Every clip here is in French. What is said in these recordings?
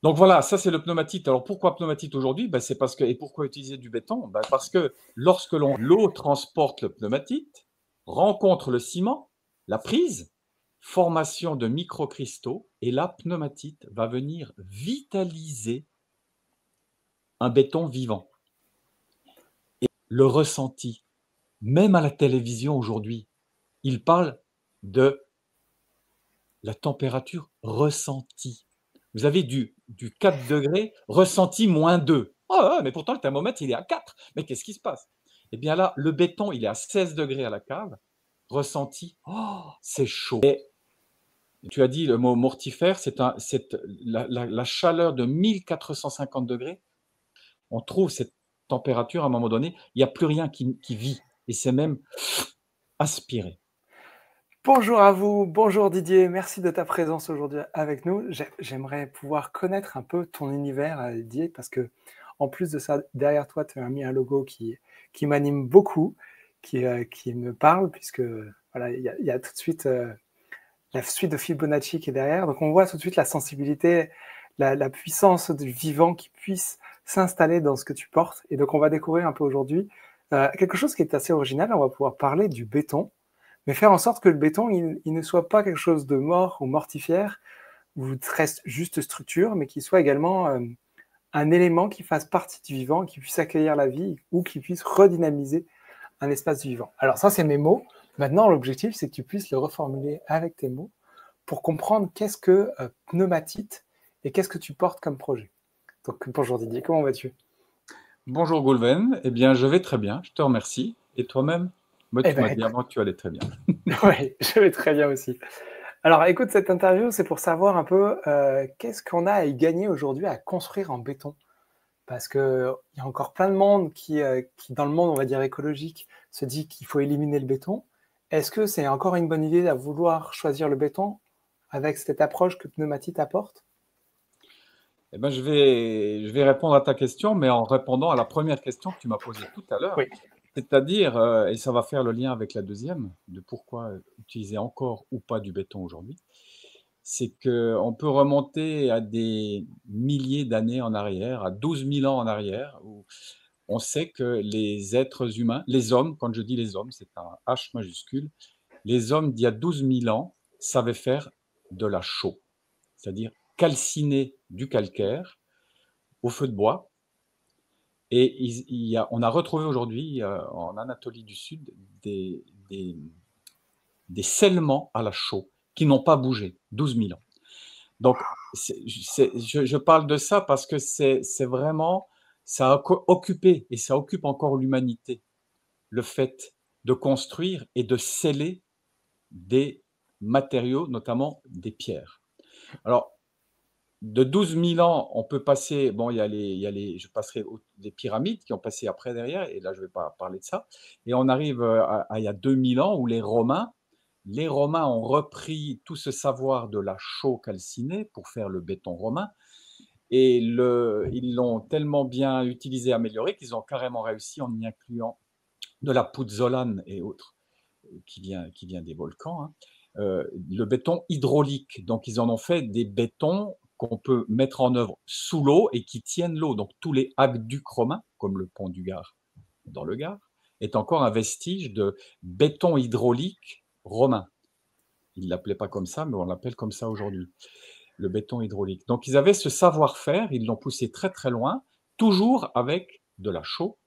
Donc voilà, ça c'est le pneumatite. Alors pourquoi pneumatite aujourd'hui? Ben, c'est parce que, et pourquoi utiliser du béton? Ben, parce que lorsque l'eau transporte le pneumatite, rencontre le ciment, la prise, formation de microcristaux, et la pneumatite va venir vitaliser un béton vivant. Et le ressenti, même à la télévision aujourd'hui, il parle de la température ressentie. Vous avez du 4 degrés, ressenti -2. Oh, ouais, mais pourtant le thermomètre, il est à 4. Mais qu'est-ce qui se passe? Eh bien là, le béton, il est à 16 degrés à la cave, ressenti, oh, c'est chaud. Et tu as dit le mot mortifère, c'est la chaleur de 1450 degrés. On trouve cette température à un moment donné, il n'y a plus rien qui vit. Et c'est même aspiré. Bonjour à vous, bonjour Didier, merci de ta présence aujourd'hui avec nous. J'aimerais pouvoir connaître un peu ton univers, Didier, parce que en plus de ça, derrière toi, tu as mis un logo qui m'anime beaucoup, qui me parle, puisque voilà, il y a tout de suite la suite de Fibonacci qui est derrière. Donc on voit tout de suite la sensibilité, la puissance du vivant qui puisse s'installer dans ce que tu portes. Et donc on va découvrir un peu aujourd'hui quelque chose qui est assez original. On va pouvoir parler du béton, mais faire en sorte que le béton, il ne soit pas quelque chose de mort ou mortifère, ou reste juste structure, mais qu'il soit également un élément qui fasse partie du vivant, qui puisse accueillir la vie ou qui puisse redynamiser un espace vivant. Alors ça, c'est mes mots. Maintenant, l'objectif, c'est que tu puisses le reformuler avec tes mots pour comprendre qu'est-ce que pneumatite et qu'est-ce que tu portes comme projet. Donc bonjour Didier, comment vas-tu? Bonjour Goulven, eh bien je vais très bien, je te remercie. Et toi-même? Moi, Eh tu ben m'as dit écoute, avant que tu allais très bien. oui, je vais très bien aussi. Alors écoute, cette interview, c'est pour savoir un peu qu'est-ce qu'on a à y gagner aujourd'hui à construire en béton. Parce qu'il y a encore plein de monde qui, dans le monde, on va dire écologique, se dit qu'il faut éliminer le béton. Est-ce que c'est encore une bonne idée à vouloir choisir le béton avec cette approche que Pneumatite apporte? Eh ben, je vais répondre à ta question, mais en répondant à la première question que tu m'as posée tout à l'heure. Oui. C'est-à-dire, et ça va faire le lien avec la deuxième, de pourquoi utiliser encore ou pas du béton aujourd'hui, c'est qu'on peut remonter à des milliers d'années en arrière, à 12 000 ans en arrière, où on sait que les êtres humains, les hommes, quand je dis les hommes, c'est un H majuscule, les hommes d'il y a 12 000 ans savaient faire de la chaux, c'est-à-dire calciner du calcaire au feu de bois. Et on a retrouvé aujourd'hui en Anatolie du Sud des, des scellements à la chaux qui n'ont pas bougé, 12 000 ans. Donc, je parle de ça parce que c'est vraiment, ça a occupé et ça occupe encore l'humanité, le fait de construire et de sceller des matériaux, notamment des pierres. Alors, de 12 000 ans, on peut passer, bon, je passerai les pyramides qui ont passé après derrière, et là je ne vais pas parler de ça, et on arrive à il y a 2000 ans où les Romains ont repris tout ce savoir de la chaux calcinée pour faire le béton romain, et ils l'ont tellement bien utilisé, amélioré, qu'ils ont carrément réussi en y incluant de la pouzzolane et autres, qui vient des volcans, hein, le béton hydraulique. Donc, ils en ont fait des bétons qu'on peut mettre en œuvre sous l'eau et qui tiennent l'eau. Donc, tous les aqueducs romains, comme le pont du Gard dans le Gard, est encore un vestige de béton hydraulique romain. Ils ne l'appelaient pas comme ça, mais on l'appelle comme ça aujourd'hui, le béton hydraulique. Donc, ils avaient ce savoir-faire, ils l'ont poussé très très loin, toujours avec de la chaux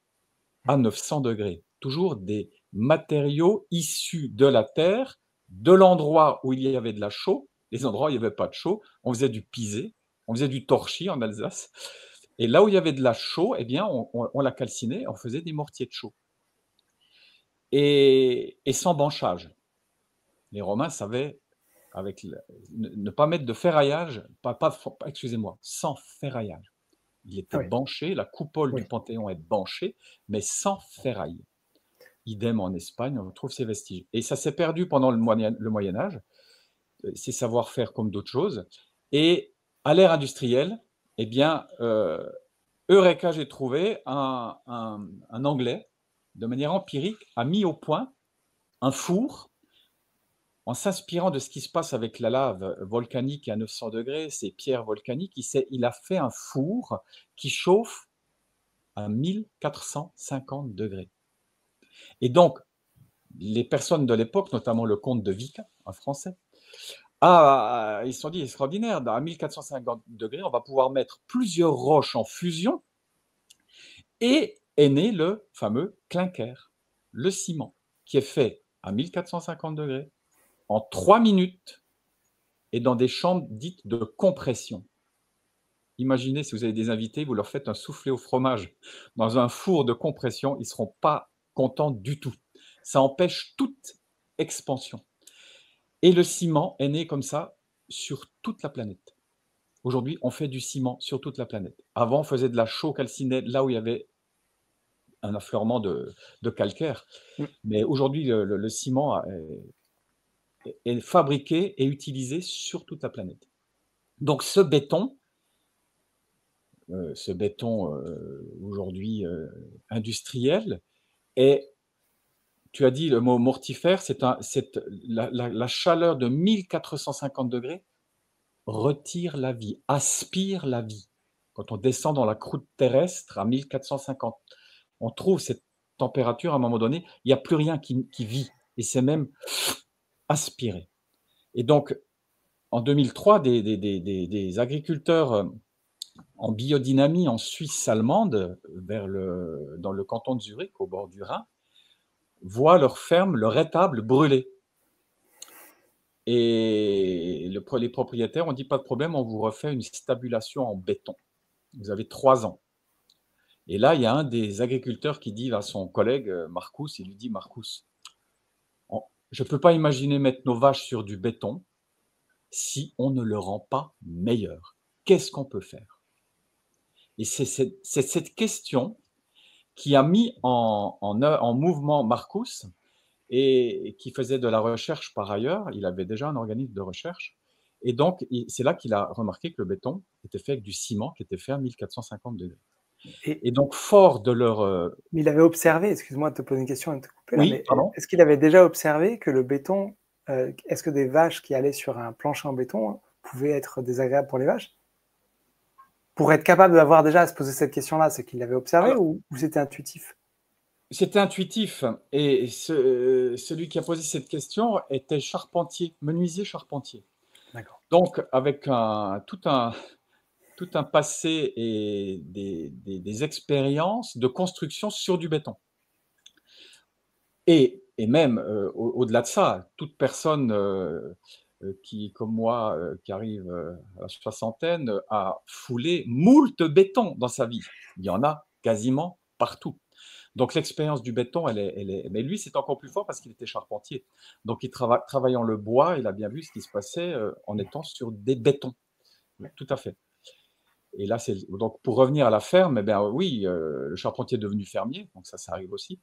à 900 degrés. Toujours des matériaux issus de la terre, de l'endroit où il y avait de la chaux, les endroits où il n'y avait pas de chaux, on faisait du pisé, on faisait du torchis en Alsace. Et là où il y avait de la chaux, eh bien, on la calcinait, on faisait des mortiers de chaux. Et sans banchage. Les Romains savaient ne pas mettre de ferraillage, excusez-moi, sans ferraillage. Il était Ah oui, banché, la coupole du oui. Panthéon est banchée, mais sans ferraille. Idem en Espagne, on trouve ces vestiges. Et ça s'est perdu pendant le Moyen Âge, ces savoir-faire comme d'autres choses. Et à l'ère industrielle, eh bien, Eureka, j'ai trouvé un Anglais, de manière empirique, a mis au point un four en s'inspirant de ce qui se passe avec la lave volcanique à 900 degrés, ces pierres volcaniques, il a fait un four qui chauffe à 1450 degrés. Et donc, les personnes de l'époque, notamment le comte de Vicat, un Français, ils se sont dit extraordinaire, à 1450 degrés, on va pouvoir mettre plusieurs roches en fusion et est né le fameux clinker, le ciment, qui est fait à 1450 degrés en 3 minutes et dans des chambres dites de compression. Imaginez si vous avez des invités, vous leur faites un soufflé au fromage dans un four de compression, ils ne seront pas contents du tout. Ça empêche toute expansion. Et le ciment est né comme ça sur toute la planète. Aujourd'hui, on fait du ciment sur toute la planète. Avant, on faisait de la chaux calcinée là où il y avait un affleurement de calcaire. Mm. Mais aujourd'hui, le ciment est fabriqué et utilisé sur toute la planète. Donc ce béton aujourd'hui industriel, est, tu as dit le mot mortifère, la chaleur de 1450 degrés retire la vie, aspire la vie. Quand on descend dans la croûte terrestre à 1450, on trouve cette température à un moment donné, il n'y a plus rien qui vit, et c'est même aspiré. Et donc, en 2003, des agriculteurs en biodynamie en Suisse allemande, dans le canton de Zurich, au bord du Rhin, voient leur ferme, leur étable brûler. Et les propriétaires ont dit, pas de problème, on vous refait une stabulation en béton. Vous avez 3 ans. Et là, il y a un des agriculteurs qui dit à son collègue, Marcus, il lui dit, Marcus, je ne peux pas imaginer mettre nos vaches sur du béton si on ne le rend pas meilleur. Qu'est-ce qu'on peut faire? Et c'est cette question qui a mis en mouvement Marcus, et qui faisait de la recherche par ailleurs. Il avait déjà un organisme de recherche. Et donc, c'est là qu'il a remarqué que le béton était fait avec du ciment qui était fait à 1450 degrés. Et Et donc, fort de leur... mais il avait observé, excuse-moi de te poser une question et de te couper là, Oui, mais pardon. est-ce qu'il avait déjà observé que le béton, est-ce que des vaches qui allaient sur un plancher en béton pouvaient être désagréables pour les vaches? Pour être capable d'avoir déjà à se poser cette question-là, c'est qu'il l'avait observé Alors, ou c'était intuitif? c'était intuitif. Et celui qui a posé cette question était charpentier, menuisier charpentier. D'accord. Donc, avec tout un passé et des expériences de construction sur du béton. Et même, au-delà de ça, toute personne qui, comme moi, qui arrive à la soixantaine, a foulé moult béton dans sa vie. Il y en a quasiment partout. Donc l'expérience du béton, mais lui, c'est encore plus fort parce qu'il était charpentier. Donc travaillant le bois, il a bien vu ce qui se passait en étant sur des bétons. Tout à fait. Et là, donc pour revenir à la ferme, eh bien, oui, le charpentier est devenu fermier, donc ça arrive aussi.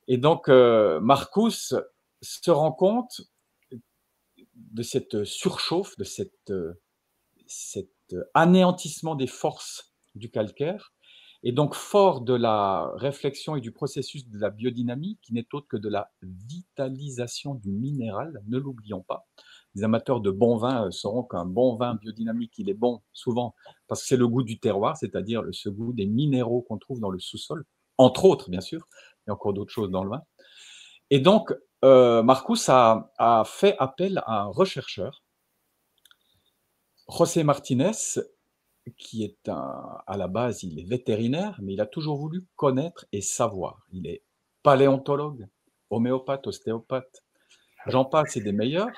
Et donc, Marcus se rend compte de cette surchauffe, de cet anéantissement des forces du calcaire. Et donc, fort de la réflexion et du processus de la biodynamie, qui n'est autre que de la vitalisation du minéral, ne l'oublions pas. Les amateurs de bon vin sauront qu'un bon vin biodynamique, il est bon souvent parce que c'est le goût du terroir, c'est-à-dire ce goût des minéraux qu'on trouve dans le sous-sol, entre autres, bien sûr. Il y a encore d'autres choses dans le vin. Et donc, Marcus a fait appel à un rechercheur, José Martinez, qui est à la base, il est vétérinaire, mais il a toujours voulu connaître et savoir. Il est paléontologue, homéopathe, ostéopathe, j'en passe, c'est des meilleurs.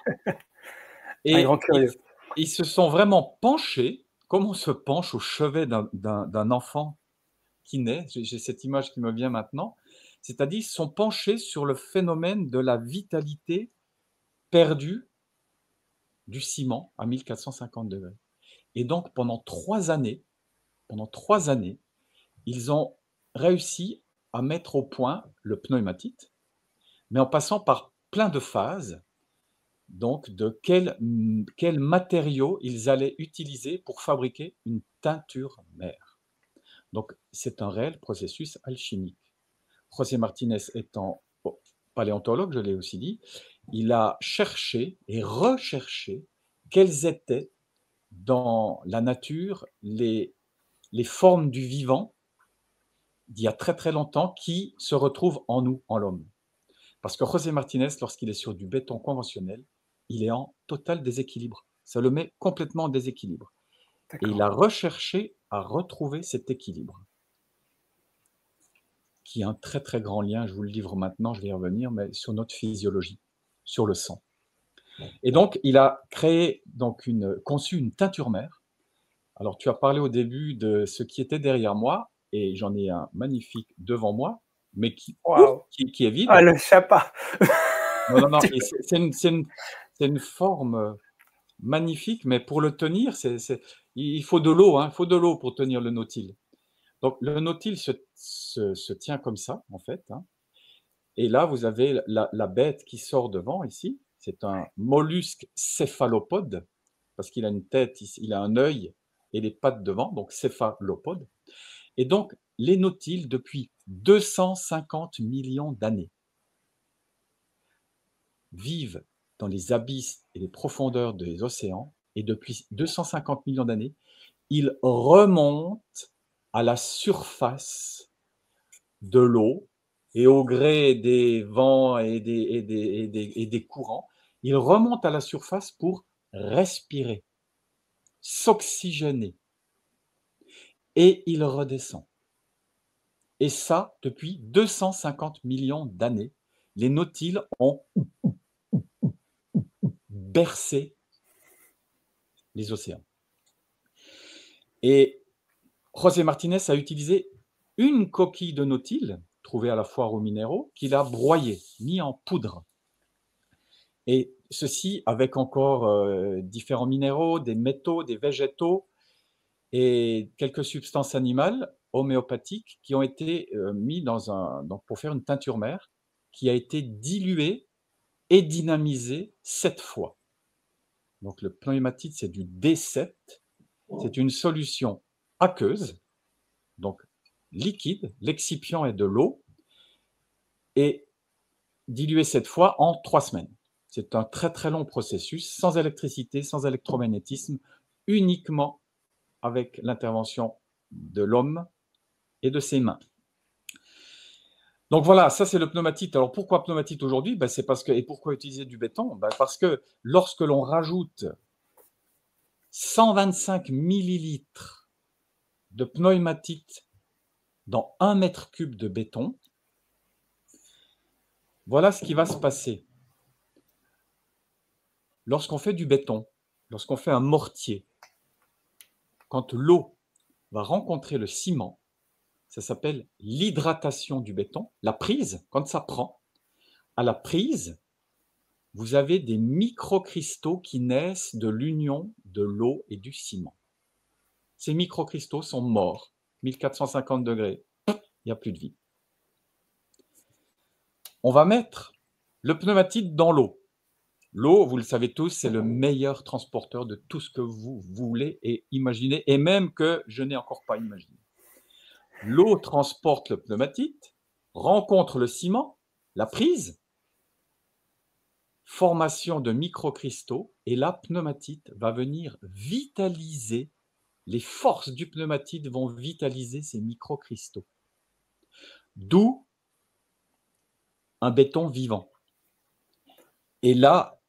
Un grand Et curieux. ils se sont vraiment penchés, comme on se penche au chevet d'un enfant qui naît, j'ai cette image qui me vient maintenant, c'est-à-dire ils se sont penchés sur le phénomène de la vitalité perdue du ciment à 1450 degrés. Et donc pendant 3 années, ils ont réussi à mettre au point le pneumatite, mais en passant par plein de phases, donc de quel matériau ils allaient utiliser pour fabriquer une teinture mère. Donc c'est un réel processus alchimique. José Martinez étant paléontologue, je l'ai aussi dit, il a cherché et recherché quelles étaient dans la nature les formes du vivant d'il y a très très longtemps qui se retrouvent en nous, en l'homme. Parce que José Martinez, lorsqu'il est sur du béton conventionnel, il est en total déséquilibre. Ça le met complètement en déséquilibre. Et il D'accord. a recherché à retrouver cet équilibre, qui a un très très grand lien, je vous le livre maintenant, je vais y revenir, mais sur notre physiologie, sur le sang. Et donc, il a conçu une teinture mère. Alors, tu as parlé au début de ce qui était derrière moi, et j'en ai un magnifique devant moi, mais Waouh! qui est Ah, vide. le chapa! Non, non, non, et c'est une forme magnifique, mais pour le tenir, il faut de l'eau, hein, il faut de l'eau pour tenir le nautile. Donc, le nautile se tient comme ça, en fait, hein. Et là, vous avez la bête qui sort devant ici. C'est un mollusque céphalopode, parce qu'il a une tête, il a un œil et les pattes devant, donc céphalopode. Et donc, les nautiles, depuis 250 millions d'années, vivent dans les abysses et les profondeurs des océans. Et depuis 250 millions d'années, ils remontent à la surface de l'eau, et au gré des vents et des courants, ils remontent à la surface pour respirer, s'oxygéner, et ils redescendent. Et ça, depuis 250 millions d'années, les nautiles ont bercé les océans. Et José Martinez a utilisé une coquille de nautile, trouvée à la foire aux minéraux, qu'il a broyée, mis en poudre. Et ceci avec encore différents minéraux, des métaux, des végétaux et quelques substances animales homéopathiques qui ont été mis pour faire une teinture mère qui a été diluée et dynamisée 7 fois. Donc le pneumatite, c'est du D7. C'est une solution aqueuse, donc liquide, l'excipient est de l'eau, et dilué 7 fois en 3 semaines. C'est un très très long processus, sans électricité, sans électromagnétisme, uniquement avec l'intervention de l'homme et de ses mains. Donc voilà, ça c'est le pneumatite. Alors pourquoi pneumatite aujourd'hui? C'est parce que, et pourquoi utiliser du béton? Parce que lorsque l'on rajoute 125 millilitres de pneumatite dans 1 mètre cube de béton, voilà ce qui va se passer. Lorsqu'on fait du béton, lorsqu'on fait un mortier, quand l'eau va rencontrer le ciment, ça s'appelle l'hydratation du béton, la prise, quand ça prend, à la prise, vous avez des microcristaux qui naissent de l'union de l'eau et du ciment. Ces microcristaux sont morts, 1450 degrés, il n'y a plus de vie. On va mettre le pneumatite dans l'eau. L'eau, vous le savez tous, c'est le meilleur transporteur de tout ce que vous voulez et imaginez, et même que je n'ai encore pas imaginé. L'eau transporte le pneumatite, rencontre le ciment, la prise, formation de microcristaux, et la pneumatite va venir vitaliser, les forces du pneumatite vont vitaliser ces microcristaux. D'où un béton vivant. Et là,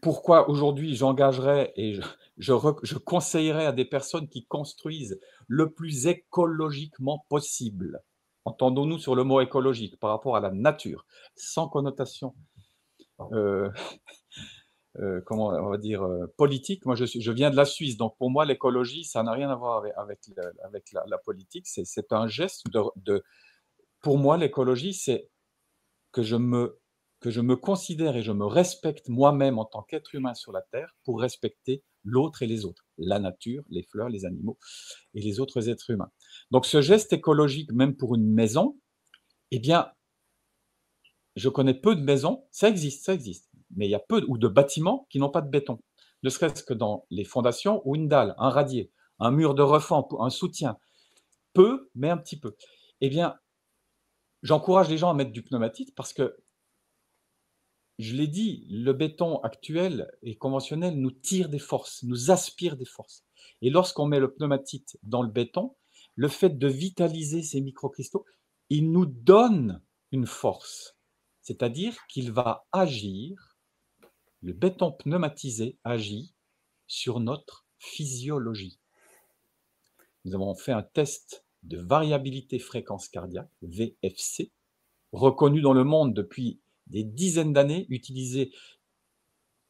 pourquoi aujourd'hui j'engagerais et je conseillerais à des personnes qui construisent le plus écologiquement possible. Entendons-nous sur le mot écologique par rapport à la nature, sans connotation comment on va dire politique. Moi, je viens de la Suisse, donc pour moi, l'écologie, ça n'a rien à voir avec la politique. C'est un geste pour moi, l'écologie, c'est que je me considère et je me respecte moi-même en tant qu'être humain sur la Terre pour respecter l'autre et les autres, la nature, les fleurs, les animaux et les autres êtres humains. Donc ce geste écologique, même pour une maison, eh bien, je connais peu de maisons, ça existe, mais il y a peu ou de bâtiments qui n'ont pas de béton, ne serait-ce que dans les fondations ou une dalle, un radier, un mur de refend, un soutien, peu, mais un petit peu. Eh bien, j'encourage les gens à mettre du pneumatite parce que je l'ai dit, le béton actuel et conventionnel nous tire des forces, nous aspire des forces. Et lorsqu'on met le pneumatite dans le béton, le fait de vitaliser ces microcristaux, il nous donne une force. C'est-à-dire qu'il va agir, le béton pneumatisé agit sur notre physiologie. Nous avons fait un test de variabilité fréquence cardiaque, VFC, reconnu dans le monde depuis des dizaines d'années, utilisé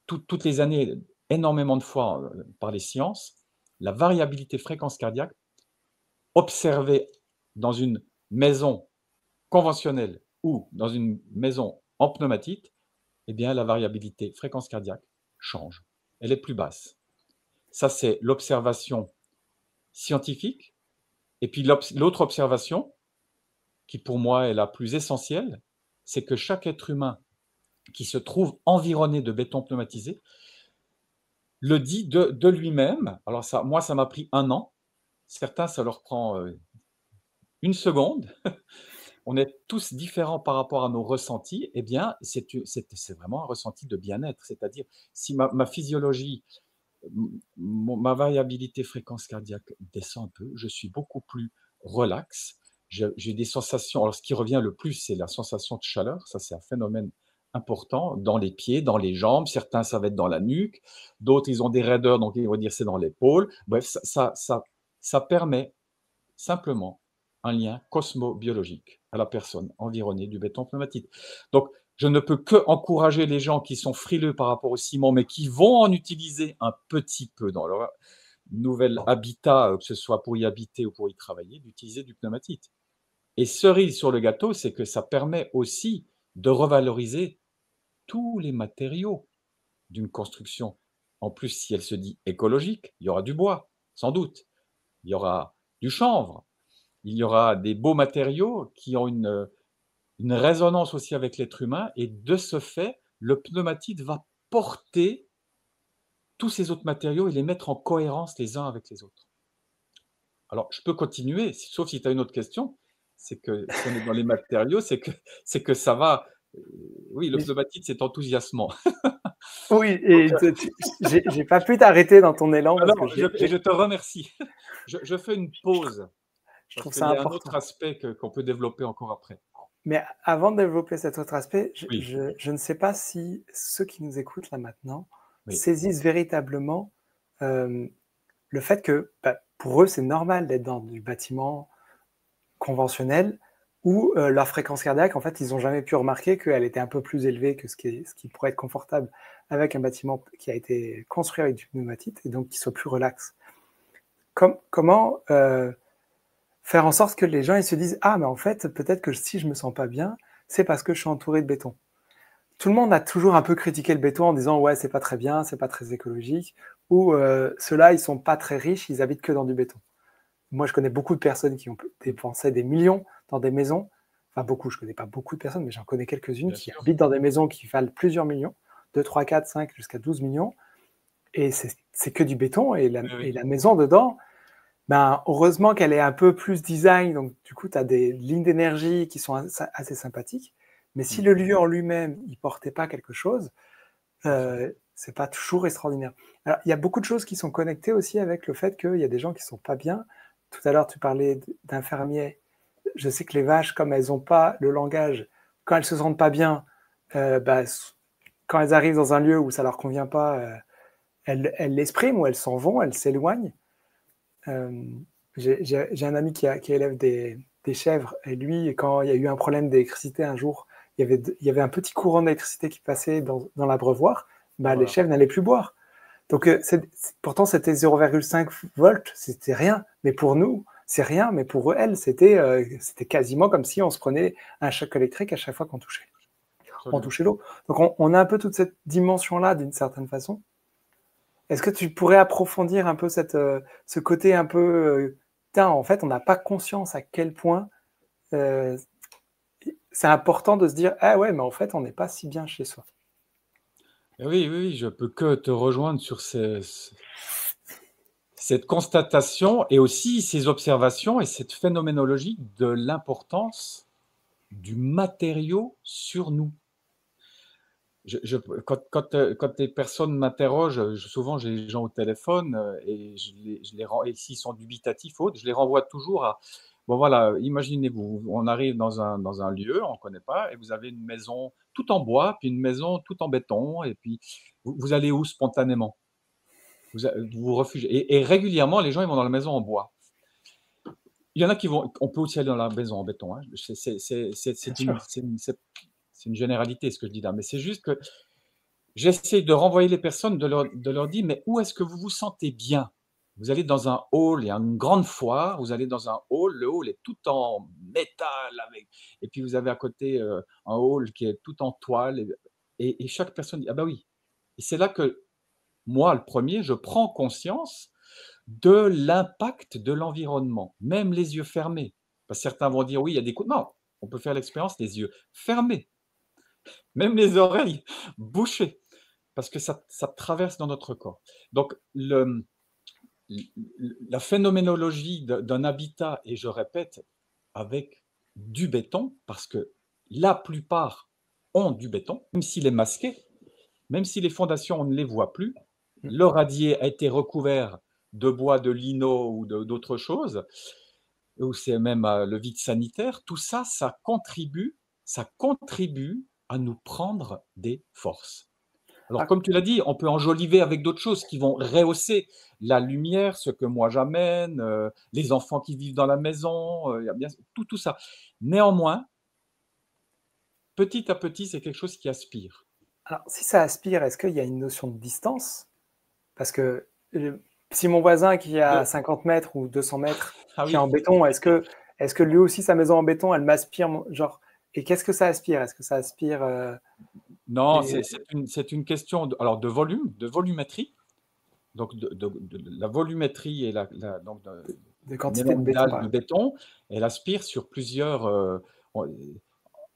toutes les années, énormément de fois par les sciences. La variabilité fréquence cardiaque, observée dans une maison conventionnelle ou dans une maison en pneumatite, eh bien, la variabilité fréquence cardiaque change. Elle est plus basse. Ça, c'est l'observation scientifique. Et puis l'autre observation, qui pour moi est la plus essentielle, c'est que chaque être humain qui se trouve environné de béton pneumatisé le dit de lui-même. Alors ça, moi, ça m'a pris 1 an. Certains, ça leur prend 1 seconde. On est tous différents par rapport à nos ressentis. Eh bien, c'est vraiment un ressenti de bien-être. C'est-à-dire, si ma physiologie, ma variabilité fréquence cardiaque descend un peu, je suis beaucoup plus relax. J'ai des sensations. Alors, ce qui revient le plus, c'est la sensation de chaleur. Ça, c'est un phénomène important dans les pieds, dans les jambes. Certains, ça va être dans la nuque. D'autres, ils ont des raideurs, donc ils vont dire c'est dans l'épaule. Bref, ça permet simplement un lien cosmobiologique à la personne environnée du béton pneumatique. Donc, je ne peux que encourager les gens qui sont frileux par rapport au ciment, mais qui vont en utiliser un petit peu dans leur nouvel habitat, que ce soit pour y habiter ou pour y travailler, d'utiliser du pneumatite. Et cerise sur le gâteau, c'est que ça permet aussi de revaloriser tous les matériaux d'une construction. En plus, si elle se dit écologique, il y aura du bois, sans doute. Il y aura du chanvre. Il y aura des beaux matériaux qui ont une résonance aussi avec l'être humain. Et de ce fait, le pneumatite va porter tous ces autres matériaux et les mettre en cohérence les uns avec les autres. Alors, je peux continuer, sauf si tu as une autre question. C'est que si on est dans les matériaux, c'est que ça va. Oui, le pneumatite, c'est enthousiasmant. Oui, et j'ai pas pu t'arrêter dans ton élan parce que je te remercie. Je fais une pause je parce trouve qu'il ça y a un autre important. aspect qu'on peut développer encore après. Mais avant de développer cet autre aspect, Oui, je ne sais pas si ceux qui nous écoutent là maintenant oui. saisissent véritablement le fait que pour eux, c'est normal d'être dans du bâtiment conventionnel où leur fréquence cardiaque, en fait, ils n'ont jamais pu remarquer qu'elle était un peu plus élevée que ce qui pourrait être confortable avec un bâtiment qui a été construit avec du pneumatite et donc qui soit plus relax. Comment faire en sorte que les gens ils se disent ah mais en fait peut-être que si je me sens pas bien c'est parce que je suis entouré de béton. Tout le monde a toujours un peu critiqué le béton en disant ouais c'est pas très bien, c'est pas très écologique ou ceux-là ils sont pas très riches, ils habitent que dans du béton. Moi je connais beaucoup de personnes qui ont dépensé des millions dans des maisons, enfin beaucoup, je connais pas beaucoup de personnes mais j'en connais quelques-unes Bien qui sûr. habitent dans des maisons qui valent plusieurs millions, 2, 3, 4, 5 jusqu'à 12 millions et c'est que du béton et Oui. la maison dedans ben, heureusement qu'elle est un peu plus design, donc du coup, tu as des lignes d'énergie qui sont assez sympathiques. Mais si le lieu en lui-même, il portait pas quelque chose, c'est pas toujours extraordinaire. Alors, il y a beaucoup de choses qui sont connectées aussi avec le fait qu'il y a des gens qui sont pas bien. Tout à l'heure, tu parlais d'infirmiers. Je sais que les vaches, comme elles n'ont pas le langage, quand elles se sentent pas bien, bah, quand elles arrivent dans un lieu où ça leur convient pas, elles l'expriment ou elles s'en vont, elles s'éloignent. J'ai un ami qui élève des chèvres et lui, quand il y a eu un problème d'électricité un jour, il y avait un petit courant d'électricité qui passait dans l'abreuvoir, bah, Voilà. les chèvres n'allaient plus boire. Donc pourtant c'était 0,5 volts, c'était rien, mais pour nous c'est rien, mais pour elles c'était quasiment comme si on se prenait un choc électrique à chaque fois qu'on touchait l'eau. Donc on a un peu toute cette dimension-là d'une certaine façon. Est-ce que tu pourrais approfondir un peu ce côté un peu, en fait, on n'a pas conscience à quel point c'est important de se dire, ah ouais, mais en fait, on n'est pas si bien chez soi. Oui, oui, je peux que te rejoindre sur cette constatation et aussi ces observations et cette phénoménologie de l'importance du matériau sur nous. quand les personnes m'interrogent, souvent j'ai les gens au téléphone et et s'ils sont dubitatifs ou autres, je les renvoie toujours à, bon voilà, imaginez-vous, on arrive dans un lieu, on ne connaît pas, et vous avez une maison tout en bois, puis une maison tout en béton, et puis vous allez où spontanément? Vous vous réfugiez. Et régulièrement, les gens ils vont dans la maison en bois. Il y en a qui vont, on peut aussi aller dans la maison en béton, hein. Bien sûr. C'est une généralité ce que je dis là, mais c'est juste que j'essaie de renvoyer les personnes, de leur dire: «Mais où est-ce que vous vous sentez bien?» Vous allez dans un hall, il y a une grande foire, vous allez dans un hall, le hall est tout en métal avec, et puis vous avez à côté, un hall qui est tout en toile, et chaque personne dit: «Ah bah oui», et c'est là que moi, le premier, je prends conscience de l'impact de l'environnement, même les yeux fermés. Parce que certains vont dire: «Oui, il y a des coups», non, on peut faire l'expérience les yeux fermés, même les oreilles bouchées. Parce que ça traverse dans notre corps. Donc la phénoménologie d'un habitat, et je répète, avec du béton, parce que la plupart ont du béton, même s'il est masqué, même si les fondations, on ne les voit plus, Mmh. le radier a été recouvert de bois, de lino ou d'autres choses, ou c'est même le vide sanitaire, tout ça, ça contribue à nous prendre des forces. Alors, Ah, comme tu l'as dit, on peut enjoliver avec d'autres choses qui vont rehausser la lumière, ce que moi j'amène, les enfants qui vivent dans la maison, il y a bien tout ça. Néanmoins, petit à petit, c'est quelque chose qui aspire. alors si ça aspire, est-ce qu'il y a une notion de distance? Parce que, si mon voisin qui est De à 50 mètres ou 200 mètres, Ah qui est en oui, béton, est-ce que lui aussi sa maison en béton, elle m'aspire genre et qu'est-ce que ça aspire? Est-ce que ça aspire, non, les c'est une question de volume, de volumétrie, donc de la volumétrie et donc de une quantité de énorme béton, dalle par de exemple? béton, elle aspire sur plusieurs, on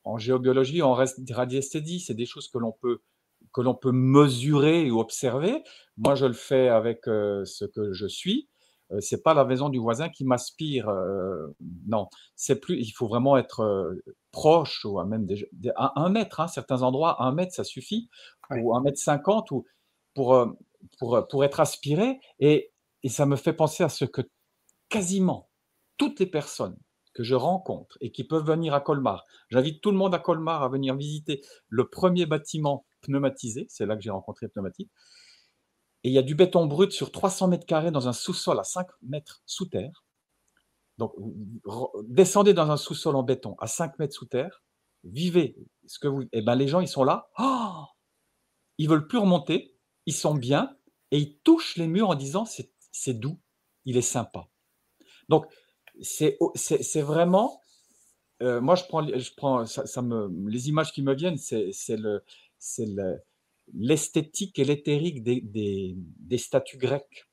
en géobiologie, en radiesthésie, c'est des choses que l'on peut mesurer ou observer. Moi, je le fais avec, ce que je suis. C'est pas la maison du voisin qui m'aspire, non. C'est plus, il faut vraiment être, proche, ou à même à 1 mètre, hein, certains endroits, 1 mètre, ça suffit, Ouais. ou 1,50 m, ou pour, pour être aspiré, et ça me fait penser à ce que quasiment toutes les personnes que je rencontre et qui peuvent venir à Colmar. J'invite tout le monde à Colmar à venir visiter le premier bâtiment pneumatisé, c'est là que j'ai rencontré Pneumatique, et il y a du béton brut sur 300 mètres carrés dans un sous-sol à 5 mètres sous terre. Donc, descendez dans un sous-sol en béton à 5 mètres sous terre, vivez ce que vous, et ben les gens, ils sont là, oh, ils veulent plus remonter, ils sont bien, et ils touchent les murs en disant: c'est doux, il est sympa. Donc, c'est vraiment, moi, je prends ça me les images qui me viennent, c'est l'esthétique et l'éthérique des statues grecques,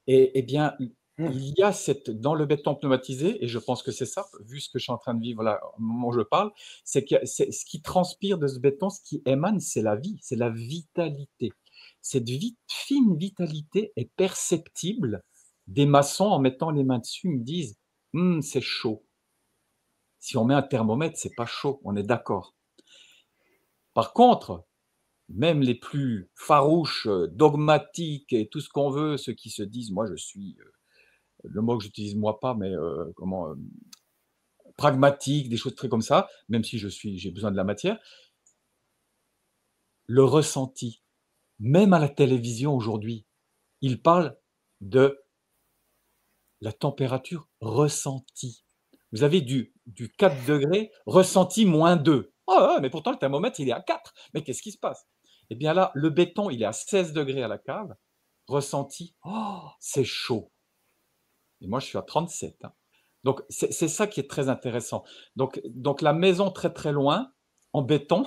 et bien, Mmh. il y a cette, dans le béton pneumatisé, et je pense que c'est ça, vu ce que je suis en train de vivre là, au moment où je parle, c'est que c'est ce qui transpire de ce béton, ce qui émane, c'est la vie, c'est la vitalité. Cette fine vitalité est perceptible. Des maçons, en mettant les mains dessus, me disent: c'est chaud». Si on met un thermomètre, c'est pas chaud, on est d'accord. Par contre, même les plus farouches, dogmatiques et tout ce qu'on veut, ceux qui se disent: «Moi, je suis», le mot que j'utilise moi pas, mais pragmatique, des choses très comme ça, même si j'ai besoin de la matière. Le ressenti, même à la télévision aujourd'hui, ils parlent de la température ressentie. Vous avez du 4 degrés ressenti -2. «Oh ouais, mais pourtant le thermomètre il est à 4. Mais qu'est-ce qui se passe?» Eh bien là, le béton, il est à 16 degrés à la cave, ressenti, oh, c'est chaud, et moi je suis à 37, hein. Donc c'est ça qui est très intéressant. Donc la maison très, très loin, en béton,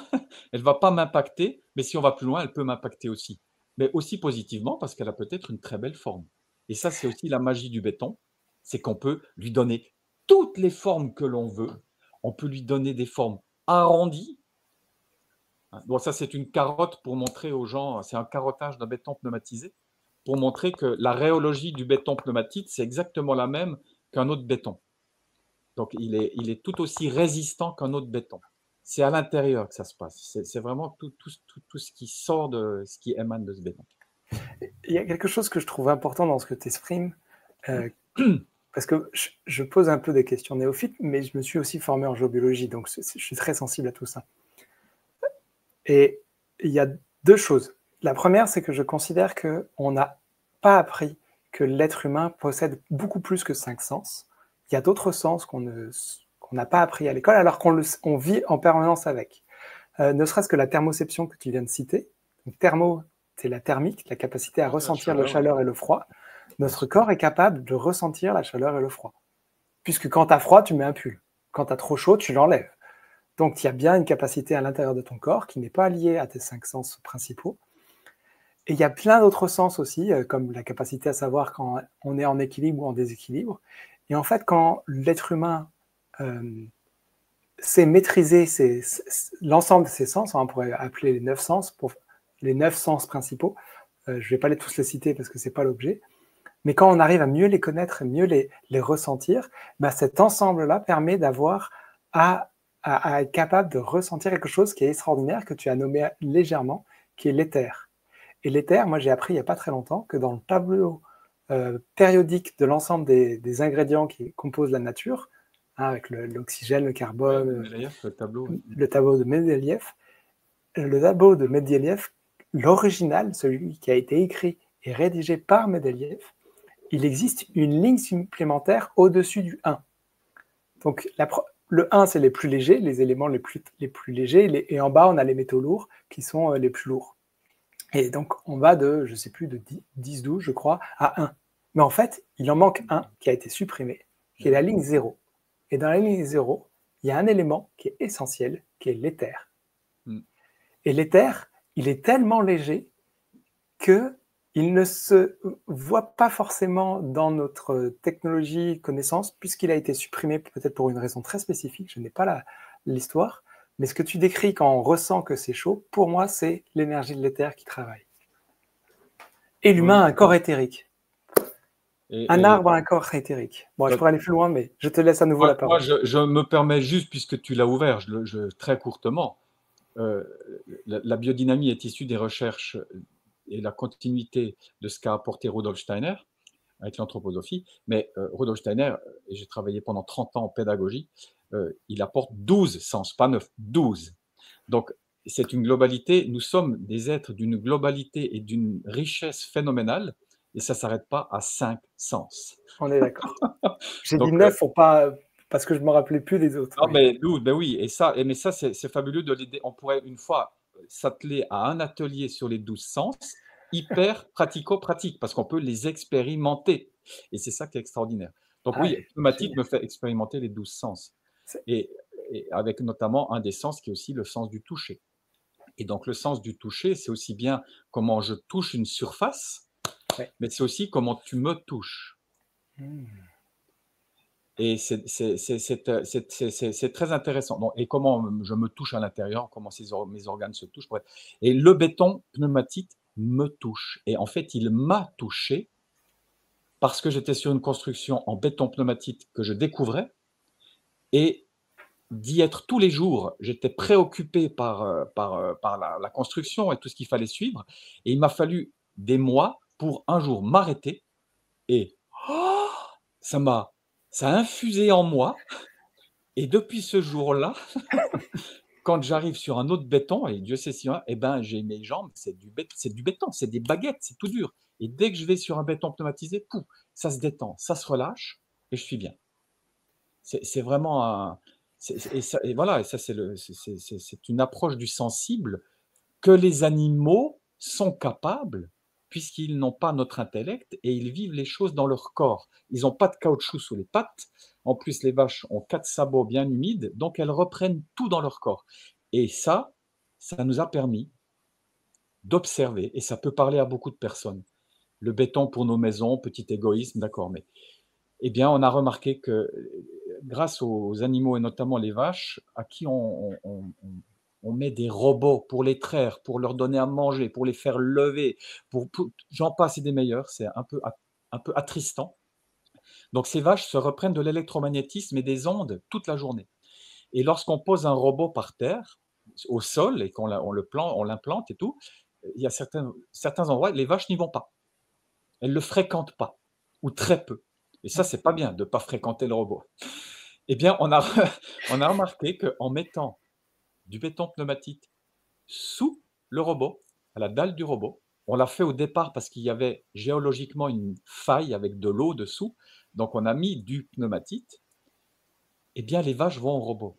elle va pas m'impacter, mais si on va plus loin, elle peut m'impacter aussi. Mais aussi positivement, parce qu'elle a peut-être une très belle forme, et ça, c'est aussi la magie du béton, c'est qu'on peut lui donner toutes les formes que l'on veut. On peut lui donner des formes arrondies, hein. Bon, ça, c'est une carotte pour montrer aux gens, c'est un carottage d'un béton pneumatisé, pour montrer que la rhéologie du béton pneumatique, c'est exactement la même qu'un autre béton. Donc il est tout aussi résistant qu'un autre béton. c'est à l'intérieur que ça se passe. C'est vraiment tout ce qui sort de ce qui émane de ce béton. Il y a quelque chose que je trouve important dans ce que tu exprimes, parce que je pose un peu des questions néophytes, mais je me suis aussi formé en géobiologie, donc je suis très sensible à tout ça. Et il y a deux choses. La première, c'est que je considère qu'on n'a pas appris que l'être humain possède beaucoup plus que 5 sens. Il y a d'autres sens qu'on n'a pas appris à l'école, alors qu'on vit en permanence avec. Ne serait-ce que la thermoception que tu viens de citer. Donc, thermo, c'est la thermique, la capacité à ressentir la chaleur et le froid. Notre corps est capable de ressentir la chaleur et le froid. Puisque quand tu as froid, tu mets un pull. Quand tu as trop chaud, tu l'enlèves. Donc, il y a bien une capacité à l'intérieur de ton corps qui n'est pas liée à tes 5 sens principaux. Et il y a plein d'autres sens aussi, comme la capacité à savoir quand on est en équilibre ou en déséquilibre. Et en fait, quand l'être humain sait maîtriser l'ensemble de ses sens, on pourrait appeler les 9 sens, les 9 sens principaux, je ne vais pas tous les citer parce que ce n'est pas l'objet, mais quand on arrive à mieux les connaître et mieux les ressentir, bah cet ensemble-là permet d'avoir à être capable de ressentir quelque chose qui est extraordinaire, que tu as nommé légèrement, qui est l'éther. Et l'éther, moi j'ai appris il n'y a pas très longtemps que dans le tableau périodique de l'ensemble des ingrédients qui composent la nature, hein, avec l'oxygène, le carbone, le tableau. le tableau de Mendeleïev, l'original, celui qui a été écrit et rédigé par Mendeleïev, il existe une ligne supplémentaire au-dessus du 1. Donc le 1, c'est les plus légers, les éléments les plus légers, et en bas, on a les métaux lourds qui sont les plus lourds. Et donc, on va de, je ne sais plus, de 10, 12, je crois, à 1. Mais en fait, il en manque un qui a été supprimé, qui est la ligne 0. Et dans la ligne 0, il y a un élément qui est essentiel, qui est l'éther. Et l'éther, il est tellement léger qu'il ne se voit pas forcément dans notre technologie connaissance, puisqu'il a été supprimé peut-être pour une raison très spécifique, je n'ai pas l'histoire, mais ce que tu décris quand on ressent que c'est chaud, pour moi, c'est l'énergie de l'éther qui travaille. Et l'humain a un corps éthérique. Un arbre a un corps éthérique. Bon, je pourrais aller plus loin, mais je te laisse à nouveau la parole. Moi, je me permets juste, puisque tu l'as ouvert, très courtement, la biodynamie est issue des recherches et la continuité de ce qu'a apporté Rudolf Steiner avec l'anthroposophie. Mais Rudolf Steiner, et j'ai travaillé pendant 30 ans en pédagogie, il apporte 12 sens, pas 9, 12. Donc, c'est une globalité. Nous sommes des êtres d'une globalité et d'une richesse phénoménale, et ça ne s'arrête pas à 5 sens. On est d'accord. J'ai dit 9 pour pas, parce que je ne me rappelais plus des autres. Non, mais oui, mais ça c'est fabuleux de l'aider. On pourrait une fois s'atteler à un atelier sur les 12 sens, hyper pratico-pratique, parce qu'on peut les expérimenter. Et c'est ça qui est extraordinaire. Donc oui, Pneumatique me fait expérimenter les 12 sens. Et avec notamment un des sens qui est aussi le sens du toucher. Et donc le sens du toucher, c'est aussi bien comment je touche une surface, mais c'est aussi comment tu me touches. Et c'est très intéressant. Bon, et comment je me touche à l'intérieur, comment mes organes se touchent. Bref. Et le béton pneumatique me touche. Et en fait, il m'a touché parce que j'étais sur une construction en béton pneumatique que je découvrais. Et d'y être tous les jours, j'étais préoccupé par la construction et tout ce qu'il fallait suivre. Et il m'a fallu des mois pour un jour m'arrêter. Et ça a infusé en moi. Et depuis ce jour-là, quand j'arrive sur un autre béton, et Dieu sait si, eh ben, j'ai mes jambes, c'est du béton, c'est des baguettes, c'est tout dur. Et dès que je vais sur un béton pneumatisé, pouf, ça se détend, ça se relâche, et je suis bien. C'est vraiment et voilà, et ça, c'est une approche du sensible que les animaux sont capables, puisqu'ils n'ont pas notre intellect et ils vivent les choses dans leur corps. Ils n'ont pas de caoutchouc sous les pattes. En plus, les vaches ont 4 sabots bien humides, donc elles reprennent tout dans leur corps. Et ça nous a permis d'observer, et ça peut parler à beaucoup de personnes. Le béton pour nos maisons, petit égoïsme, d'accord, mais eh bien, on a remarqué que grâce aux animaux, et notamment les vaches, à qui on met des robots pour les traire, pour leur donner à manger, pour les faire lever, j'en passe et des meilleurs, c'est un peu attristant. Donc ces vaches se reprennent de l'électromagnétisme et des ondes toute la journée. Et lorsqu'on pose un robot par terre, au sol, et on l'implante et tout, il y a certains endroits, les vaches n'y vont pas. Elles ne le fréquentent pas, ou très peu. Et ça, c'est pas bien de ne pas fréquenter le robot. Eh bien, on a remarqué qu'en mettant du béton pneumatique sous le robot, à la dalle du robot, on l'a fait au départ parce qu'il y avait géologiquement une faille avec de l'eau dessous, donc on a mis du pneumatite, eh bien les vaches vont au robot.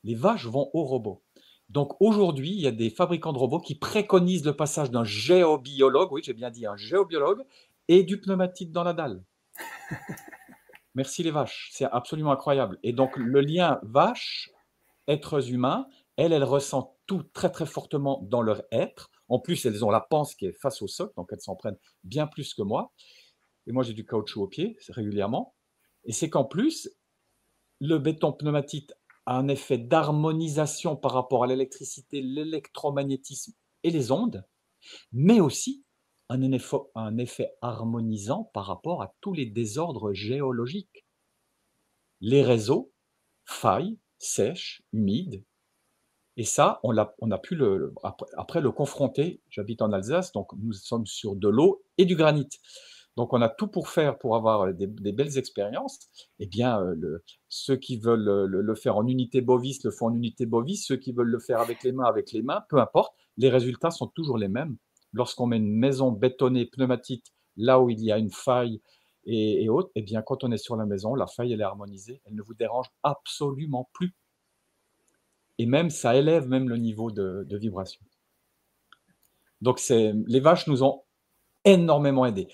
Les vaches vont au robot. Donc aujourd'hui, il y a des fabricants de robots qui préconisent le passage d'un géobiologue, oui j'ai bien dit un géobiologue, et du pneumatique dans la dalle. Merci les vaches, c'est absolument incroyable. Et donc le lien vache, êtres humains, elles ressentent tout très très fortement dans leur être. En plus, elles ont la panse qui est face au sol, donc elles s'en prennent bien plus que moi. Et moi, j'ai du caoutchouc au pied régulièrement. Et c'est qu'en plus, le béton pneumatique a un effet d'harmonisation par rapport à l'électricité, l'électromagnétisme et les ondes, mais aussi un effet harmonisant par rapport à tous les désordres géologiques. Les réseaux faillent, sèchent, humides. Et ça, on a pu après le confronter. J'habite en Alsace, donc nous sommes sur de l'eau et du granit. Donc on a tout pour faire pour avoir des belles expériences. Eh bien, ceux qui veulent le faire en unité bovis le font en unité bovis. Ceux qui veulent le faire avec les mains, peu importe. Les résultats sont toujours les mêmes. Lorsqu'on met une maison bétonnée, pneumatique, là où il y a une faille et autres, eh bien, quand on est sur la maison, la faille, elle est harmonisée. Elle ne vous dérange absolument plus. Et même, ça élève même le niveau de vibration. Donc, les vaches nous ont énormément aidés.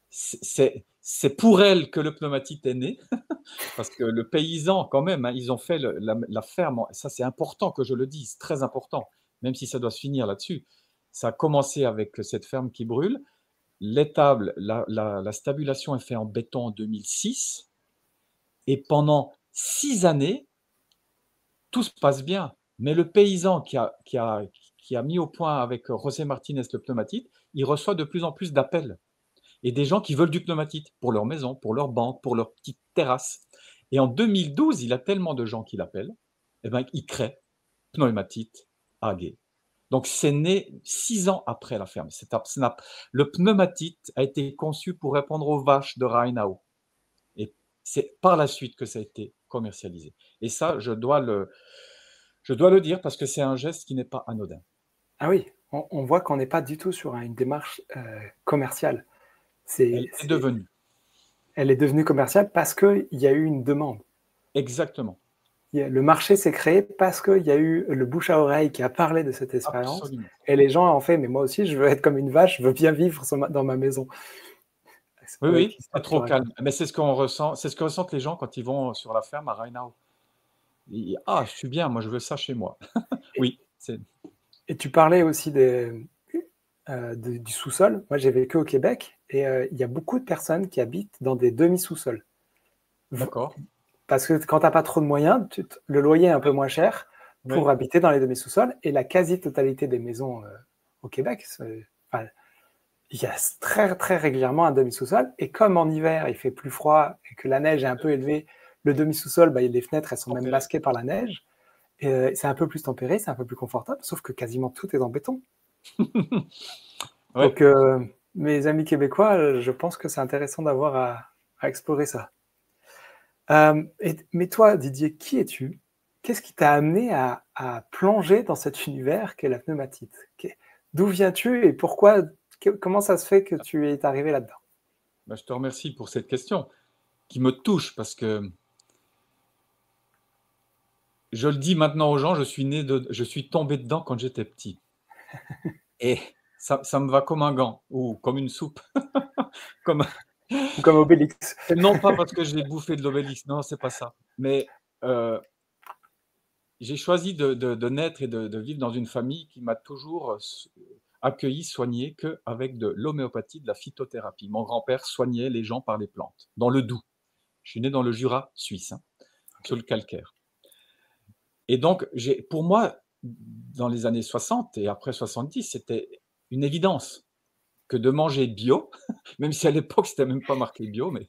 C'est pour elles que le pneumatique est né, parce que le paysan, quand même, hein, ils ont fait la ferme. Ça, c'est important que je le dise, très important, même si ça doit se finir là-dessus. Ça a commencé avec cette ferme qui brûle. L'étable, la stabulation est faite en béton en 2006. Et pendant 6 années, tout se passe bien. Mais le paysan qui a mis au point avec José Martinez le pneumatique, il reçoit de plus en plus d'appels. Et des gens qui veulent du pneumatique pour leur maison, pour leur banque, pour leur petite terrasse. Et en 2012, il a tellement de gens qui l'appellent, eh ben, il crée Pneumatique AG. Donc c'est né 6 ans après la ferme. Le pneumatique a été conçu pour répondre aux vaches de Rheinau. Et c'est par la suite que ça a été commercialisé. Et ça, je dois le dire parce que c'est un geste qui n'est pas anodin. Ah oui, on voit qu'on n'est pas du tout sur une démarche commerciale. Elle est devenue. Elle est devenue commerciale parce qu'il y a eu une demande. Exactement. Le marché s'est créé parce qu'il y a eu le bouche à oreille qui a parlé de cette expérience. Absolument. Et les gens ont fait, mais moi aussi, je veux être comme une vache, je veux bien vivre dans ma maison. Oui, c'est trop calme. Mais c'est ce qu'on ressent, c'est ce que ressentent les gens quand ils vont sur la ferme à Rheinau. Ah, je suis bien, moi je veux ça chez moi. Oui. Et tu parlais aussi du sous-sol. Moi, j'ai vécu au Québec et il y a beaucoup de personnes qui habitent dans des demi-sous-sols. D'accord. Parce que quand tu n'as pas trop de moyens, le loyer est un peu moins cher pour habiter dans les demi-sous-sols. Et la quasi-totalité des maisons au Québec, il y a très, très régulièrement un demi-sous-sol. Et comme en hiver, il fait plus froid et que la neige est un peu élevée, le demi-sous-sol, les fenêtres, elles sont même masquées par la neige. Et c'est un peu plus tempéré, c'est un peu plus confortable, sauf que quasiment tout est en béton. Donc, mes amis québécois, je pense que c'est intéressant d'avoir à explorer ça. Mais toi, Didier, qui es-tu? Qu'est-ce qui t'a amené à plonger dans cet univers qu'est la pneumatique? D'où viens-tu et pourquoi? Comment ça se fait que tu es arrivé là-dedans? Je te remercie pour cette question qui me touche parce que je le dis maintenant aux gens, je suis tombé dedans quand j'étais petit. Et ça me va comme un gant ou comme une soupe. Ou comme Obélix. Non pas parce que j'ai bouffé de l'Obélix, non, c'est pas ça. Mais j'ai choisi de naître et de vivre dans une famille qui m'a toujours accueilli, soigné qu'avec de l'homéopathie, de la phytothérapie. Mon grand-père soignait les gens par les plantes, dans le Doubs. Je suis né dans le Jura suisse, sur le calcaire. Et donc, pour moi, dans les années 60 et après 70, c'était une évidence que de manger bio, même si à l'époque, c'était même pas marqué bio, mais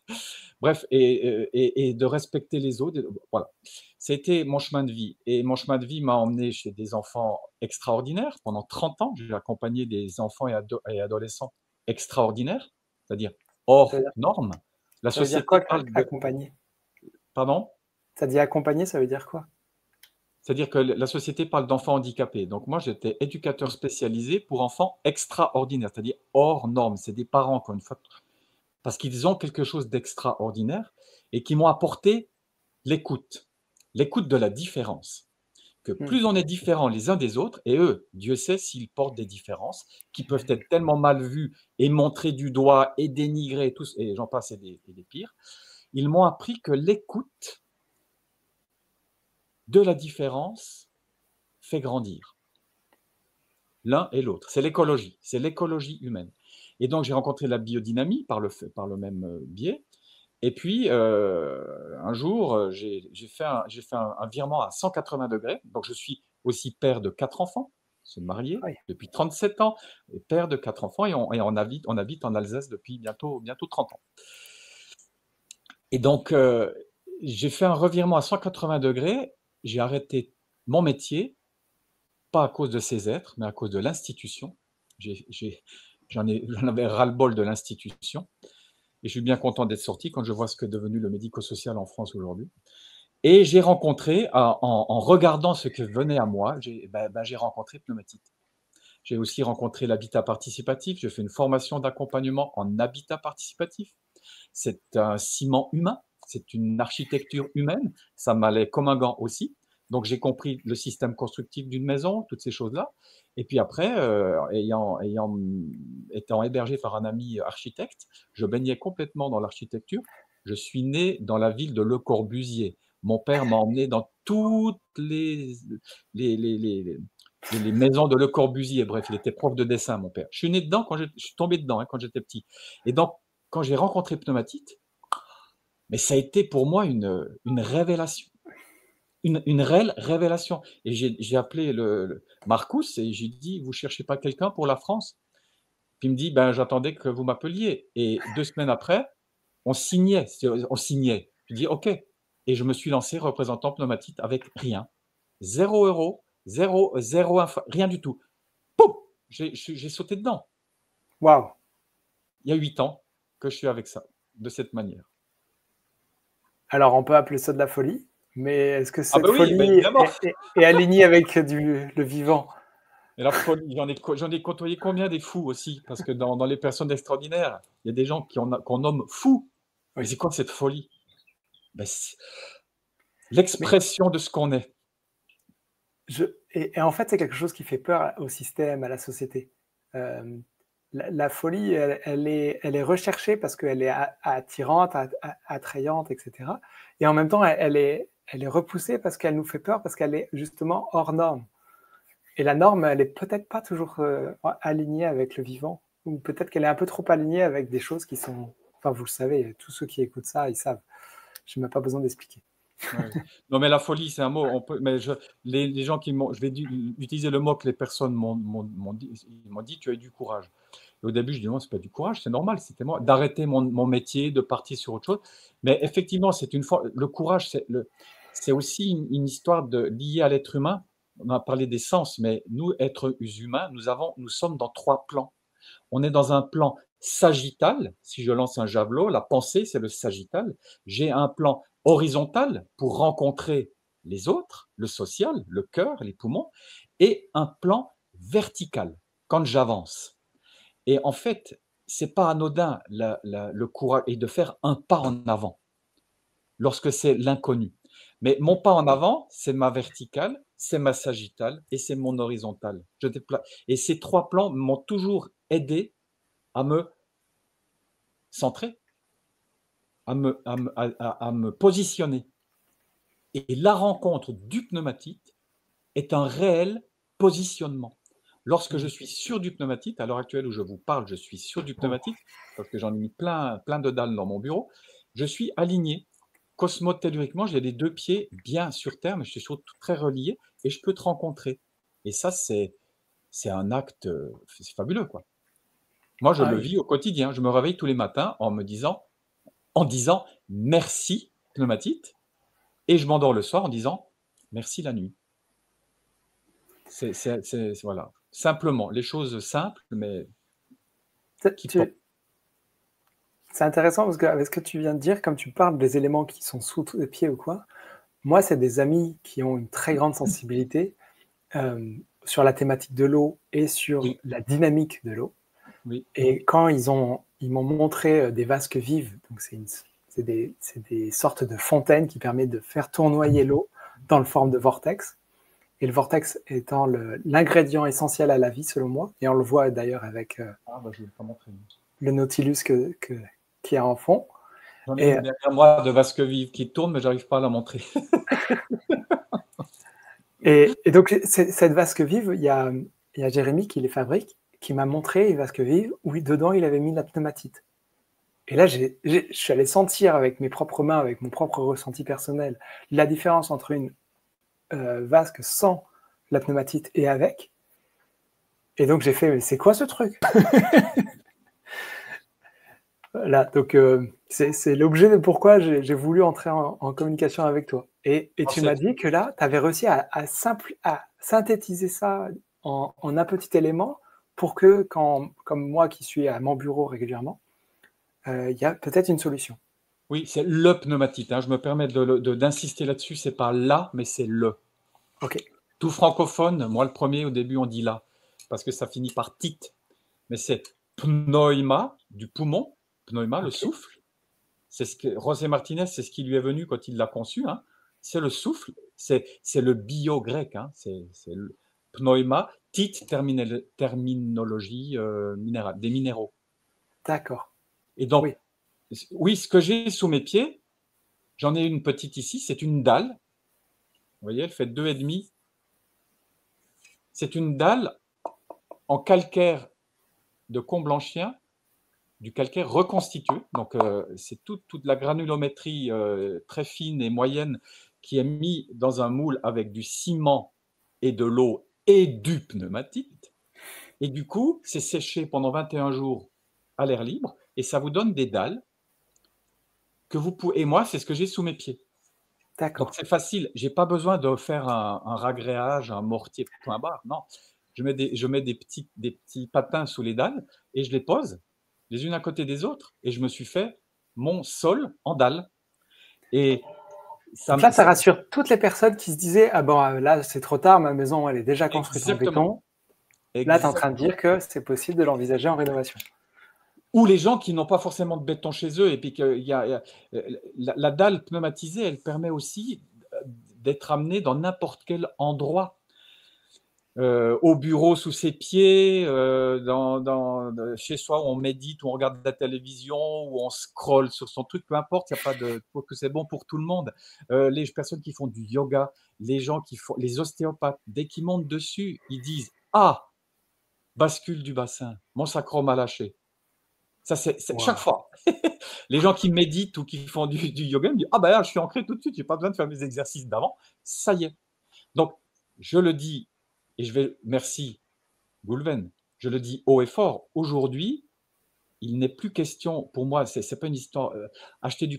Bref, et de respecter les autres. Voilà. C'était mon chemin de vie. Et mon chemin de vie m'a emmené chez des enfants extraordinaires. Pendant 30 ans, j'ai accompagné des enfants et adolescents extraordinaires, c'est-à-dire Ça veut hors dire, normes. La ça veut dire société quoi, parle de... accompagner? Pardon? Ça dit accompagner, ça veut dire quoi? C'est-à-dire que la société parle d'enfants handicapés. Donc moi, j'étais éducateur spécialisé pour enfants extraordinaires, c'est-à-dire hors normes. C'est des parents, encore une fois, parce qu'ils ont quelque chose d'extraordinaire et qui m'ont apporté l'écoute, l'écoute de la différence. Que Hmm. plus on est différents les uns des autres, et eux, Dieu sait s'ils portent des différences, qui peuvent être tellement mal vues et montrées du doigt et dénigrées, tous, et j'en passe et des pires, ils m'ont appris que l'écoute de la différence fait grandir l'un et l'autre. C'est l'écologie humaine. Et donc j'ai rencontré la biodynamie par le même biais. Et puis, un jour, j'ai fait un virement à 180 degrés. Donc, je suis aussi père de 4 enfants, je suis marié Oui. depuis 37 ans, et père de 4 enfants, et on habite en Alsace depuis bientôt 30 ans. Et donc, j'ai fait un revirement à 180 degrés. J'ai arrêté mon métier, pas à cause de ces êtres, mais à cause de l'institution. J'en avais ras-le-bol de l'institution. Et je suis bien content d'être sorti quand je vois ce qu'est devenu le médico-social en France aujourd'hui. Et j'ai rencontré, en regardant ce qui venait à moi, j'ai rencontré Pneumatite. J'ai aussi rencontré l'habitat participatif. Je fais une formation d'accompagnement en habitat participatif. C'est un ciment humain, c'est une architecture humaine. Ça m'allait comme un gant aussi. Donc j'ai compris le système constructif d'une maison, toutes ces choses-là. Et puis après, étant hébergé par un ami architecte, je baignais complètement dans l'architecture. Je suis né dans la ville de Le Corbusier. Mon père m'a emmené dans toutes les, les, les, les maisons de Le Corbusier. Bref, il était prof de dessin, mon père. Je suis né dedans, je suis tombé dedans quand j'étais petit. Et donc, quand j'ai rencontré Pneumatite, mais ça a été pour moi une révélation. Une réelle révélation. Et j'ai appelé le Marcus et j'ai dit, vous cherchez pas quelqu'un pour la France? Puis il me dit, ben, j'attendais que vous m'appeliez. Et 2 semaines après, on signait. Je dis, OK. Et je me suis lancé représentant Pneumatite avec rien. 0 euros, zéro rien du tout. Poum! J'ai sauté dedans. Waouh! Il y a 8 ans que je suis avec ça, de cette manière. Alors, on peut appeler ça de la folie, mais est-ce que Ah cette ben oui, ben folie évidemment. est alignée avec le vivant? Et la folie, j'en ai côtoyé combien des fous aussi, parce que dans les personnes extraordinaires, il y a des gens qu'on nomme fous. Mais Oui. c'est quoi cette folie? Ben, c'est Mais l'expression de ce qu'on est. et en fait, c'est quelque chose qui fait peur au système, à la société. La folie, elle est recherchée parce qu'elle est attirante, attrayante, etc. Et en même temps, elle est repoussée parce qu'elle nous fait peur, parce qu'elle est justement hors norme. Et la norme, elle est peut-être pas toujours alignée avec le vivant, ou peut-être qu'elle est un peu trop alignée avec des choses qui sont. Enfin, vous le savez, tous ceux qui écoutent ça, ils savent. Je n'ai même pas besoin d'expliquer. Ouais. Non, mais la folie, c'est un mot. Mais les gens je vais utiliser le mot que les personnes m'ont dit. Ils m'ont dit, tu as eu du courage. Et au début, je dis, non, c'est pas du courage, c'est normal, c'était moi, d'arrêter mon métier, de partir sur autre chose. Mais effectivement, le courage, c'est aussi une histoire liée à l'être humain. On a parlé des sens, mais nous, êtres humains, nous sommes dans 3 plans. On est dans un plan sagittal. Si je lance un javelot, la pensée, c'est le sagittal. J'ai un plan horizontal pour rencontrer les autres, le social, le cœur, les poumons, et un plan vertical quand j'avance. Et en fait, c'est pas anodin le courage et de faire un pas en avant lorsque c'est l'inconnu. Mais mon pas en avant, c'est ma verticale, c'est ma sagittale et c'est mon horizontale. Et ces 3 plans m'ont toujours aidé à me centrer, à me positionner. Et la rencontre du pneumatite est un réel positionnement. Lorsque je suis sur du pneumatite, à l'heure actuelle où je vous parle, je suis sur du pneumatite, parce que j'en ai mis plein de dalles dans mon bureau, je suis aligné. Cosmotelluriquement, j'ai les 2 pieds bien sur terre, mais je suis surtout très relié et je peux te rencontrer. Et ça, c'est un acte, c'est fabuleux, quoi. Moi, je Ah le oui. vis au quotidien. Je me réveille tous les matins en me disant, en disant merci pneumatite, et je m'endors le soir en disant merci la nuit. Voilà. Simplement, les choses simples, mais qui portent. C'est intéressant parce qu'avec ce que tu viens de dire, comme tu parles des éléments qui sont sous tes pieds ou quoi, moi, c'est des amis qui ont une très grande sensibilité sur la thématique de l'eau et sur Oui. la dynamique de l'eau. Oui. Et quand ils m'ont montré des vasques vives, donc c'est des sortes de fontaines qui permettent de faire tournoyer l'eau dans le forme de vortex. Et le vortex étant l'ingrédient essentiel à la vie, selon moi. Et on le voit d'ailleurs avec Je vais pas montrer. le Nautilus qui est en fond. J'en ai une derrière moi de vasque vive qui tourne, mais j'arrive pas à la montrer. et donc, cette vasque vive, il y a Jérémy qui les fabrique, qui m'a montré une vasque vive où dedans, il avait mis de la pneumatite. Et là, je suis allé sentir avec mes propres mains, avec mon propre ressenti personnel, la différence entre une vasque sans la pneumatite et avec. Et donc, j'ai fait, mais c'est quoi ce truc? Voilà, donc c'est l'objet de pourquoi j'ai voulu entrer en communication avec toi. Et tu m'as dit que là, tu avais réussi à synthétiser ça en un petit élément pour que, comme moi qui suis à mon bureau régulièrement, il y a peut-être une solution. Oui, c'est le pneumatite. Je me permets d'insister là-dessus. C'est pas là, mais c'est le. Ok. Tout francophone, moi le premier, au début, on dit là, parce que ça finit par tit. Mais c'est pneuma, du poumon, pneuma, le souffle. C'est ce que José Martinez, c'est ce qui lui est venu quand il l'a conçu. C'est le souffle, c'est le bio-grec. C'est le pneuma, tit, terminologie minérale, des minéraux. D'accord. Et donc, oui, ce que j'ai sous mes pieds, j'en ai une petite ici, c'est une dalle. Vous voyez, elle fait 2,5. C'est une dalle en calcaire de Comblanchien, du calcaire reconstitué. Donc, c'est toute la granulométrie très fine et moyenne qui est mise dans un moule avec du ciment et de l'eau et du pneumatite. Et du coup, c'est séché pendant 21 jours à l'air libre et ça vous donne des dalles que vous pouvez. Et moi, c'est ce que j'ai sous mes pieds. Donc, c'est facile. Je n'ai pas besoin de faire un ragréage, un mortier, point barre. Non. Je mets des petits patins sous les dalles et je les pose les unes à côté des autres. Et je me suis fait mon sol en dalles. Et ça rassure toutes les personnes qui se disaient « Ah bon, là, c'est trop tard, ma maison, elle est déjà construite en béton. » Là, tu es en train de dire que c'est possible de l'envisager en rénovation. Ou les gens qui n'ont pas forcément de béton chez eux. Et puis, la dalle pneumatisée, elle permet aussi d'être amenée dans n'importe quel endroit. Au bureau sous ses pieds, chez soi où on médite, où on regarde la télévision, où on scrolle sur son truc, peu importe, il n'y a pas de que c'est bon pour tout le monde. Les personnes qui font du yoga, les gens les ostéopathes, dès qu'ils montent dessus, ils disent ah, bascule du bassin, mon sacrum a lâché. Ça c'est wow. Chaque fois. Les gens qui méditent ou qui font du yoga me disent ah ben là, je suis ancré tout de suite, j'ai pas besoin de faire mes exercices d'avant, ça y est. Donc je le dis. Et merci Goulven, je le dis haut et fort, aujourd'hui, il n'est plus question, pour moi, c'est pas une histoire, acheter du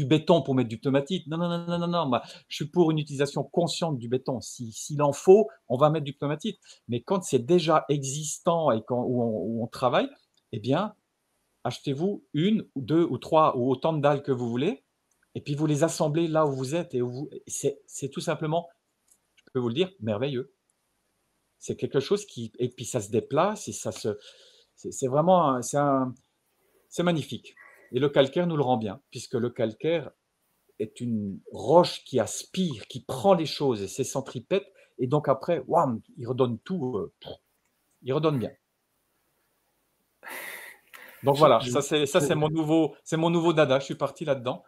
béton pour mettre du pneumatite, non, moi, je suis pour une utilisation consciente du béton, s'il en faut, on va mettre du pneumatite, mais quand c'est déjà existant et où on travaille, eh bien, achetez-vous une ou deux ou trois ou autant de dalles que vous voulez, et puis vous les assemblez là où vous êtes, et c'est tout simplement, je peux vous le dire, merveilleux. C'est quelque chose et puis ça se déplace et c'est vraiment, c'est magnifique. Et le calcaire nous le rend bien, puisque le calcaire est une roche qui aspire, qui prend les choses et c'est centripète. Et donc après, wham, il redonne tout, il redonne bien. Donc voilà, ça c'est mon nouveau dada. Je suis parti là-dedans.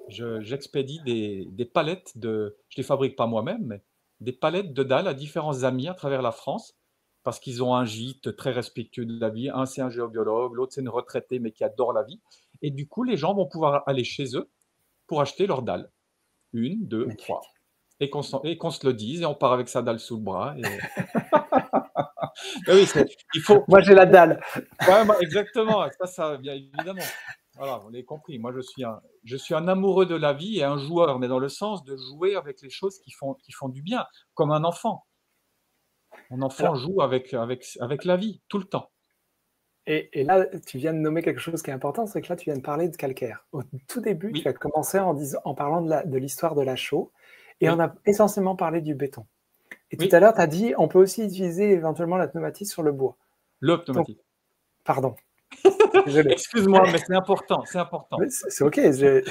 J'expédie des palettes je les fabrique pas moi-même, mais des palettes de dalles à différents amis à travers la France, parce qu'ils ont un gîte très respectueux de la vie. Un, c'est un géobiologue, l'autre, c'est une retraitée, mais qui adore la vie. Et du coup, les gens vont pouvoir aller chez eux pour acheter leurs dalles. Une, deux, trois. Et qu'on se le dise, et on part avec sa dalle sous le bras. Oui, il faut... Moi, j'ai la dalle. Ouais, exactement, ça, bien évidemment. Voilà, vous l'avez compris. Moi, je suis un amoureux de la vie et un joueur, mais dans le sens de jouer avec les choses qui font du bien, comme un enfant. Un enfant Alors, joue avec la vie, tout le temps. et là, tu viens de nommer quelque chose qui est important, c'est que là, tu viens de parler de calcaire. Au tout début, tu Oui, as commencé en parlant de l'histoire de la chaux, et on oui, a essentiellement parlé du béton. Et tout à oui, l'heure, tu as dit, on peut aussi utiliser éventuellement la pneumatique sur le bois. le Donc, pneumatique. pardon, désolé. Excuse-moi, mais c'est important, c'est important. Mais c'est OK, c'est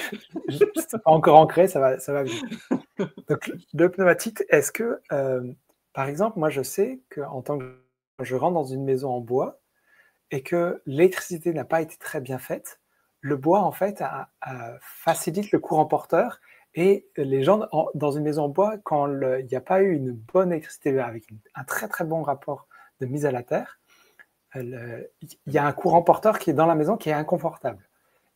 pas encore ancré, ça va venir. Donc, le pneumatique, est-ce que, par exemple, moi, je sais qu'en tant que je rentre dans une maison en bois et que l'électricité n'a pas été très bien faite, le bois, en fait, facilite le courant porteur et les gens dans une maison en bois, quand il n'y a pas eu une bonne électricité avec un très, très bon rapport de mise à la terre, il y a un courant porteur qui est dans la maison qui est inconfortable.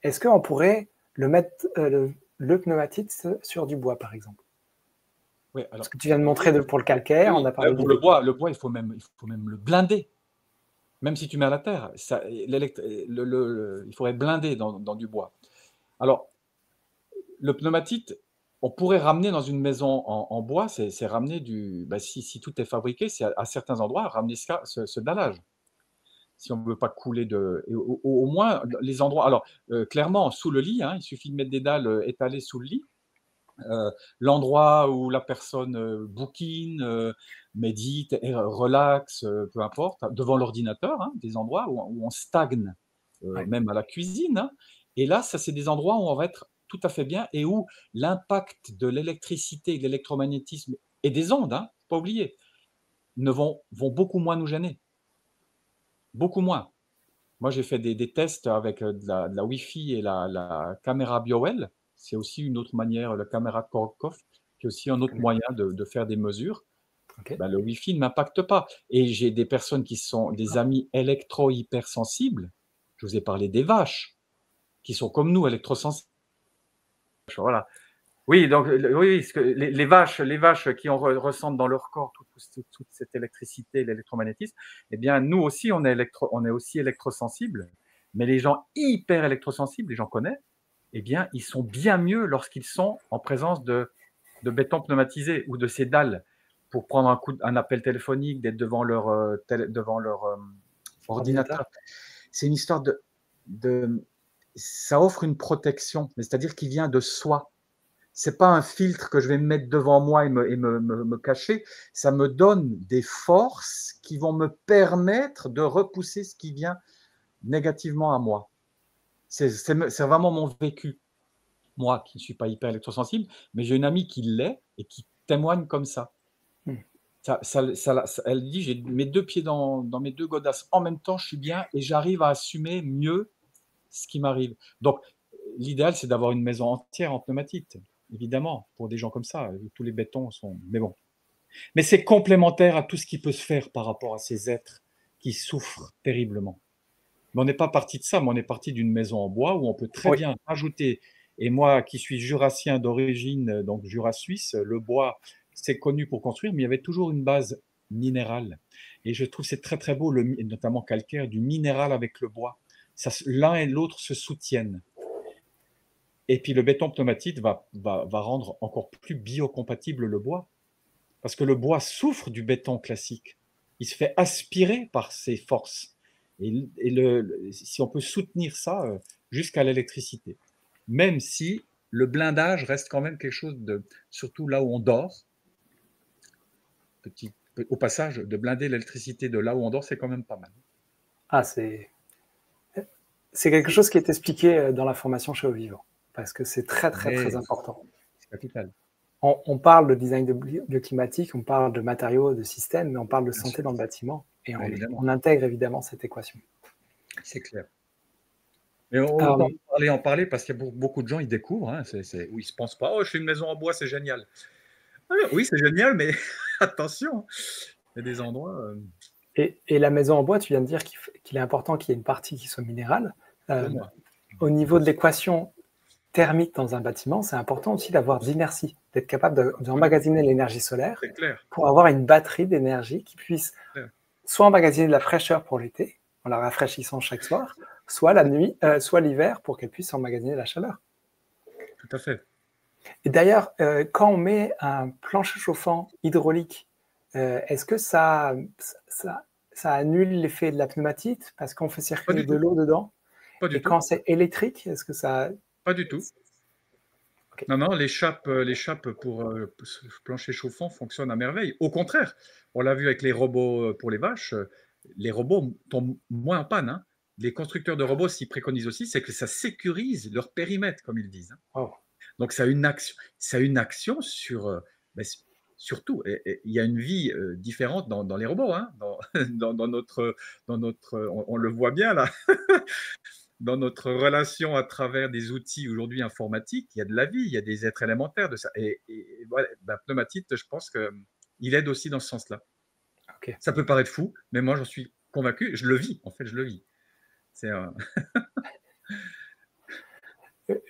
Est-ce qu'on pourrait le mettre, le pneumatique sur du bois, par exemple? Oui, Ce alors, que tu viens de oui, montrer pour le calcaire, on oui, a parlé du pour béton. le bois, il faut même le blinder. Même si tu mets à la terre, il faudrait blinder dans du bois. Alors, le pneumatique, on pourrait ramener dans une maison en bois, c'est ramener si tout est fabriqué, c'est à certains endroits, ramener ce dallage. Si on ne veut pas couler au moins les endroits. Alors, clairement, sous le lit, hein, il suffit de mettre des dalles étalées sous le lit. L'endroit où la personne bouquine, médite, et relaxe, peu importe, devant l'ordinateur, hein, des endroits où on stagne, Ouais. même à la cuisine, hein. Et là, ça, c'est des endroits où on va être tout à fait bien et où l'impact de l'électricité, de l'électromagnétisme et des ondes, hein, faut pas oublier, vont beaucoup moins nous gêner, beaucoup moins. Moi, j'ai fait des tests avec, de la Wi-Fi et la caméra BioWell. C'est aussi une autre manière, la caméra Korokov, qui est aussi un Je autre connais pas. moyen de faire des mesures. OK. Ben, le Wi-Fi ne m'impacte pas et j'ai des personnes qui sont des D'accord. amis électro-hypersensibles. Je vous ai parlé des vaches, qui sont comme nous, électrosensibles. Voilà. Oui, donc oui, parce que les vaches qui ressentent dans leur corps toute cette électricité, l'électromagnétisme, eh bien, nous aussi, on est aussi électrosensibles. Mais les gens hyper électrosensibles, les gens connaissent, eh bien, ils sont bien mieux lorsqu'ils sont en présence de béton pneumatisé ou de ces dalles pour prendre un appel téléphonique, d'être devant leur Ordinateur? ordinateur. C'est une histoire de, ça offre une protection, c'est-à-dire qui vient de soi. C'est pas un filtre que je vais me mettre devant moi me cacher. Ça me donne des forces qui vont me permettre de repousser ce qui vient négativement à moi. C'est vraiment mon vécu. Moi, qui ne suis pas hyper électrosensible, mais j'ai une amie qui l'est et qui témoigne comme ça. Mmh. Elle dit, j'ai mes deux pieds dans mes deux godasses en même temps, je suis bien et j'arrive à assumer mieux ce qui m'arrive. Donc, l'idéal, c'est d'avoir une maison entière en pneumatique, évidemment, pour des gens comme ça. Tous les bétons sont. Mais bon. Mais c'est complémentaire à tout ce qui peut se faire par rapport à ces êtres qui souffrent terriblement. Mais on n'est pas parti de ça, mais on est parti d'une maison en bois où on peut très Oui. bien rajouter. Et moi, qui suis jurassien d'origine, donc Jura suisse, le bois, c'est connu pour construire, mais il y avait toujours une base minérale. Et je trouve c'est très très beau, notamment calcaire, du minéral avec le bois. L'un et l'autre se soutiennent. Et puis le béton pneumatique va rendre encore plus biocompatible le bois. Parce que le bois souffre du béton classique. Il se fait aspirer par ses forces. Si on peut soutenir ça jusqu'à l'électricité. Même si le blindage reste quand même quelque chose de, surtout là où on dort, au passage, de blinder l'électricité de là où on dort, c'est quand même pas mal. Ah, c'est quelque chose qui est expliqué dans la formation chez Au Vivant, parce que c'est très, très, très Mais important. c'est capital. On parle de design de climatique, on parle de matériaux, de systèmes, mais on parle de Bien santé sûr, dans le bâtiment, et évidemment, on intègre évidemment cette équation. c'est clair. Mais autant en parler parce qu'il y a beaucoup de gens, ils découvrent, hein, où ils se pensent pas, oh, je fais une maison en bois, c'est génial. Oui, c'est génial, mais attention, il y a des endroits. Et la maison en bois, tu viens de dire qu'il est important qu'il y ait une partie qui soit minérale. Pour moi, Au niveau de l'équation thermique dans un bâtiment, c'est important aussi d'avoir de l'inertie, d'être capable d'emmagasiner l'énergie solaire c'est clair. pour avoir une batterie d'énergie qui puisse soit emmagasiner de la fraîcheur pour l'été, en la rafraîchissant chaque soir, soit la nuit, soit l'hiver, pour qu'elles puissent emmagasiner la chaleur. Tout à fait. Et d'ailleurs, quand on met un plancher chauffant hydraulique, est-ce que ça annule l'effet de la pneumatite parce qu'on fait Pas circuler du de tout. l'eau dedans? Pas du Et quand tout. c'est électrique, est-ce que ça… Pas du tout. Ok. Non, non, l'échappe pour ce plancher chauffant fonctionne à merveille. Au contraire, on l'a vu avec les robots pour les vaches, les robots tombent moins en panne, hein. Les constructeurs de robots s'y préconisent aussi, c'est que ça sécurise leur périmètre, comme ils disent, hein. Oh. Donc ça a une action sur, ben, surtout, et il y a une vie différente dans les robots, hein, dans notre on le voit bien là, dans notre relation à travers des outils aujourd'hui informatiques, il y a de la vie, il y a des êtres élémentaires de ça. Et voilà, ben, Pneumatite, je pense qu'il aide aussi dans ce sens-là. Ok. Ça peut paraître fou, mais moi j'en suis convaincu, je le vis, en fait, je le vis. C'est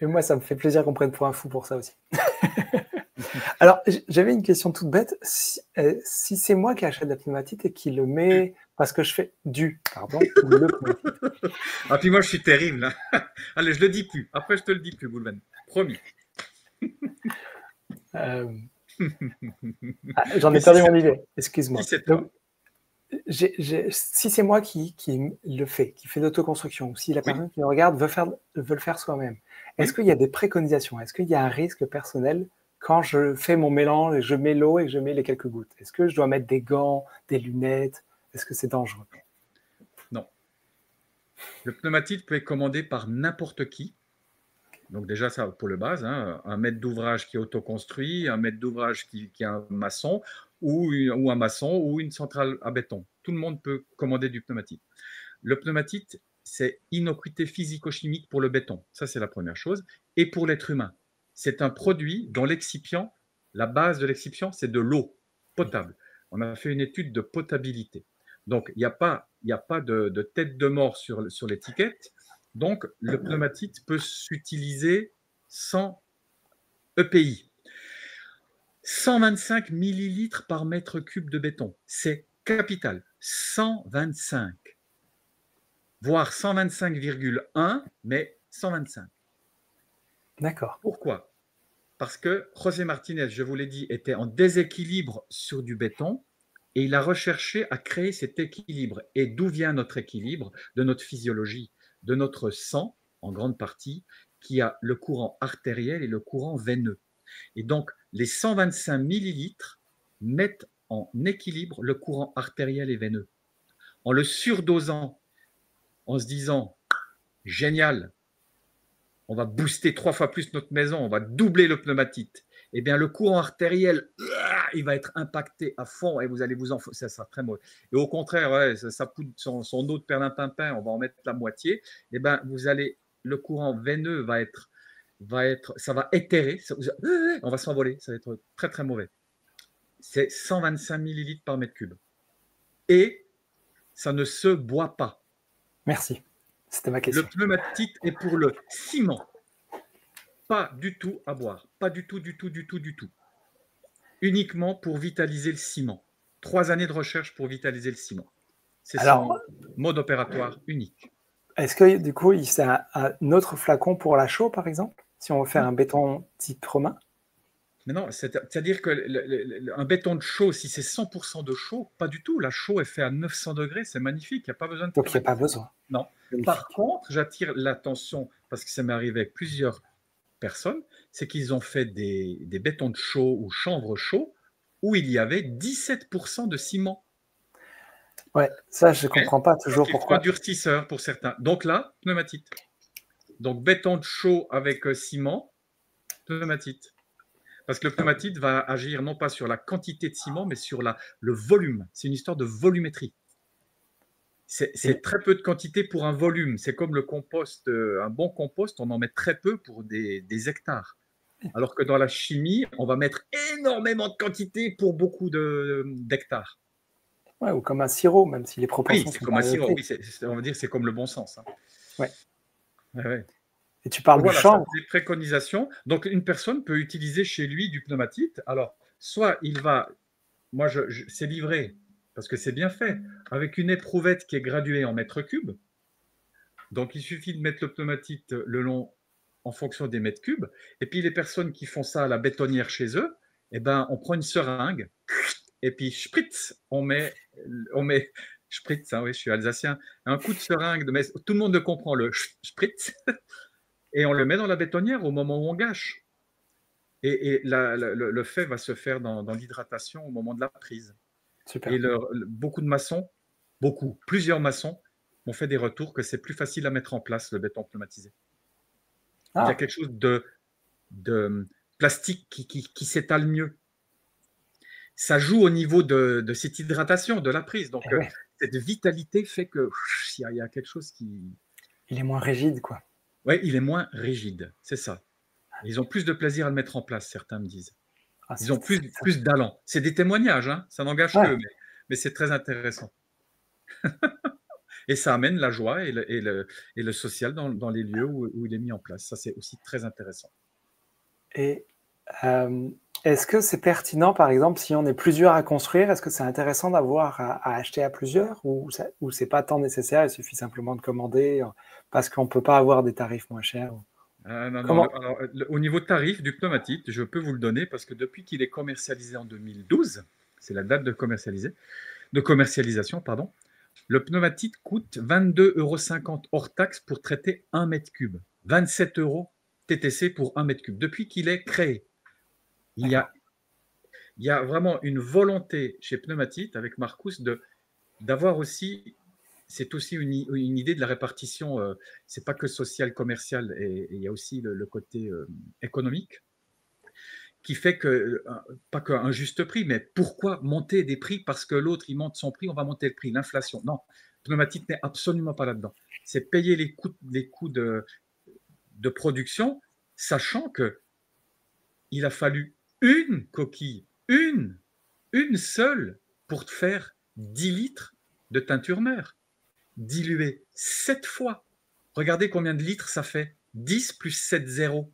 Et moi, ça me fait plaisir qu'on prenne pour un fou pour ça aussi. Alors, j'avais une question toute bête. Si c'est moi qui achète la pneumatite et qui le met parce que je fais ou le pneumatite. Ah, puis moi je suis terrible, hein. Allez, je le dis plus. Après, je te le dis plus, Boulven. Promis. J'en ai Mais si perdu c'est mon idée, toi, si excuse-moi. c'est Donc, toi, si c'est moi qui le fait, qui fait l'autoconstruction, ou si la oui, personne qui me regarde veut le faire soi-même, est-ce oui. qu'il y a des préconisations? Est-ce qu'il y a un risque personnel quand je fais mon mélange et je mets l'eau et que je mets les quelques gouttes? Est-ce que je dois mettre des gants, des lunettes? Est-ce que c'est dangereux? Non. Le pneumatite peut être commandé par n'importe qui. Donc déjà, ça pour le base, hein, un maître d'ouvrage qui est autoconstruit, un maître d'ouvrage qui est un maçon, ou un maçon, ou une centrale à béton. Tout le monde peut commander du pneumatite. Le pneumatite, c'est innocuité physico-chimique pour le béton. Ça, c'est la première chose. Et pour l'être humain, c'est un produit dont l'excipient, la base de l'excipient, c'est de l'eau potable. On a fait une étude de potabilité. Donc, il n'y a pas de tête de mort sur l'étiquette. Donc, le pneumatite peut s'utiliser sans EPI. 125 millilitres par mètre cube de béton. C'est capital. 125. Voire 125,1, mais 125. D'accord. Pourquoi? Parce que José Martinez, je vous l'ai dit, était en déséquilibre sur du béton et il a recherché à créer cet équilibre. Et d'où vient notre équilibre? De notre physiologie, de notre sang, en grande partie, qui a le courant artériel et le courant veineux. Et donc, les 125 millilitres mettent en équilibre le courant artériel et veineux. En le surdosant, en se disant, génial, on va booster 3 fois plus notre maison, on va doubler le pneumatite. Eh bien, le courant artériel, il va être impacté à fond et vous allez vous en foutre. Ça sera très mauvais. Et au contraire, ouais, ça poudre son eau de perlimpinpin, on va en mettre la moitié. Eh bien, le courant veineux ça va éthérer, on va s'envoler, ça va être très très mauvais. C'est 125 millilitres par mètre cube. Et ça ne se boit pas. Merci. C'était ma Le question. pneumatite est pour le ciment. Pas du tout à boire. Pas du tout, du tout, du tout, du tout. Uniquement pour vitaliser le ciment. 3 années de recherche pour vitaliser le ciment. C'est Alors, son mode opératoire unique. est-ce que du coup, c'est un autre flacon pour la chaux, par exemple, si on veut faire Oui. un béton type romain? Mais non, c'est-à-dire qu'un béton de chaux, si c'est 100% de chaux, pas du tout. La chaux est faite à 900 degrés, c'est magnifique, il n'y a pas besoin de Donc, il n'y a pas climatisation. besoin. Non. Par Magnifique. contre, j'attire l'attention, parce que ça m'est arrivé avec plusieurs personnes, c'est qu'ils ont fait des bétons de chaux ou chanvre chaux où il y avait 17% de ciment. Ouais, ça, je ne Mais comprends pas parce toujours qu'il faut un pourquoi. durcisseur pour certains. Donc là, pneumatite. Donc béton de chaux avec ciment, pneumatite. Parce que le pneumatite va agir non pas sur la quantité de ciment, mais sur le volume. C'est une histoire de volumétrie. C'est Et, très peu de quantité pour un volume. C'est comme le compost, un bon compost, on en met très peu pour des hectares. Alors que dans la chimie, on va mettre énormément de quantité pour beaucoup d'hectares. ouais, ou comme un sirop, même si les Oui, proportions c'est sont comme pas un sirop. adaptées. Oui, on va dire c'est comme le bon sens, hein. Ouais. Ouais, ouais. Et tu parles Donc du voilà, ça chanvre. c'est des préconisations. Donc une personne peut utiliser chez lui du pneumatite. Alors, soit il va, moi c'est livré, parce que c'est bien fait, avec une éprouvette qui est graduée en mètres cubes. Donc, il suffit de mettre le pneumatite le long en fonction des mètres cubes. Et puis, les personnes qui font ça à la bétonnière chez eux, eh ben, on prend une seringue et puis spritz, on met spritz, hein, oui, je suis alsacien, un coup de seringue, tout le monde comprend le spritz, et on le met dans la bétonnière au moment où on gâche. Et le fait va se faire dans l'hydratation au moment de la prise. Super. Et beaucoup de maçons, plusieurs maçons, ont fait des retours que c'est plus facile à mettre en place, le béton pneumatisé. Il y a quelque chose de plastique qui s'étale mieux. Ça joue au niveau de cette hydratation, de la prise. Donc, ouais. cette vitalité fait que il y a quelque chose qui… Il est moins rigide, quoi. Oui, il est moins rigide, c'est ça. Ils ont plus de plaisir à le mettre en place, certains me disent. Ils ont plus d'allant. C'est des témoignages, hein, ça n'engage qu'eux, mais c'est très intéressant. Et ça amène la joie et le social dans les lieux où il est mis en place. Ça, c'est aussi très intéressant. Et est-ce que c'est pertinent, par exemple, si on est plusieurs à construire, est-ce que c'est intéressant d'avoir à acheter à plusieurs ou c'est pas tant nécessaire, il suffit simplement de commander parce qu'on ne peut pas avoir des tarifs moins chers? Non. Alors, au niveau tarif du pneumatite, je peux vous le donner parce que depuis qu'il est commercialisé en 2012, c'est la date de commercialisation, pardon, le pneumatite coûte 22,50 € hors taxe pour traiter 1 mètre cube. 27 € TTC pour 1 mètre cube. Depuis qu'il est créé, il y a vraiment une volonté chez Pneumatite, avec Marcus, d'avoir aussi… C'est aussi une idée de la répartition, c'est pas que social, commercial, et il y a aussi le côté économique, qui fait que, pas qu'un juste prix, mais pourquoi monter des prix parce que l'autre, il monte son prix, on va monter le prix, l'inflation. Non, Pneumatite n'est absolument pas là-dedans. C'est payer les coûts de production, sachant qu'il a fallu une coquille, une seule, pour te faire 10 litres de teinture mère, diluée 7 fois. Regardez combien de litres ça fait. 10 plus 7 zéros.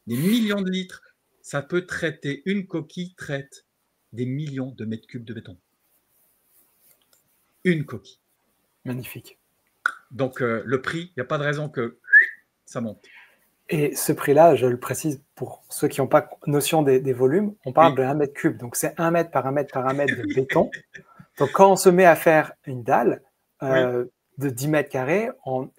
Des millions de litres. Ça peut traiter, une coquille traite des millions de mètres cubes de béton. Une coquille. Magnifique. Donc, le prix, il n'y a pas de raison que ça monte. Et ce prix-là, je le précise pour ceux qui n'ont pas notion des volumes, on parle de 1 mètre cube. Donc, c'est 1 mètre par 1 mètre par 1 mètre de béton. Donc, quand on se met à faire une dalle de 10 mètres carrés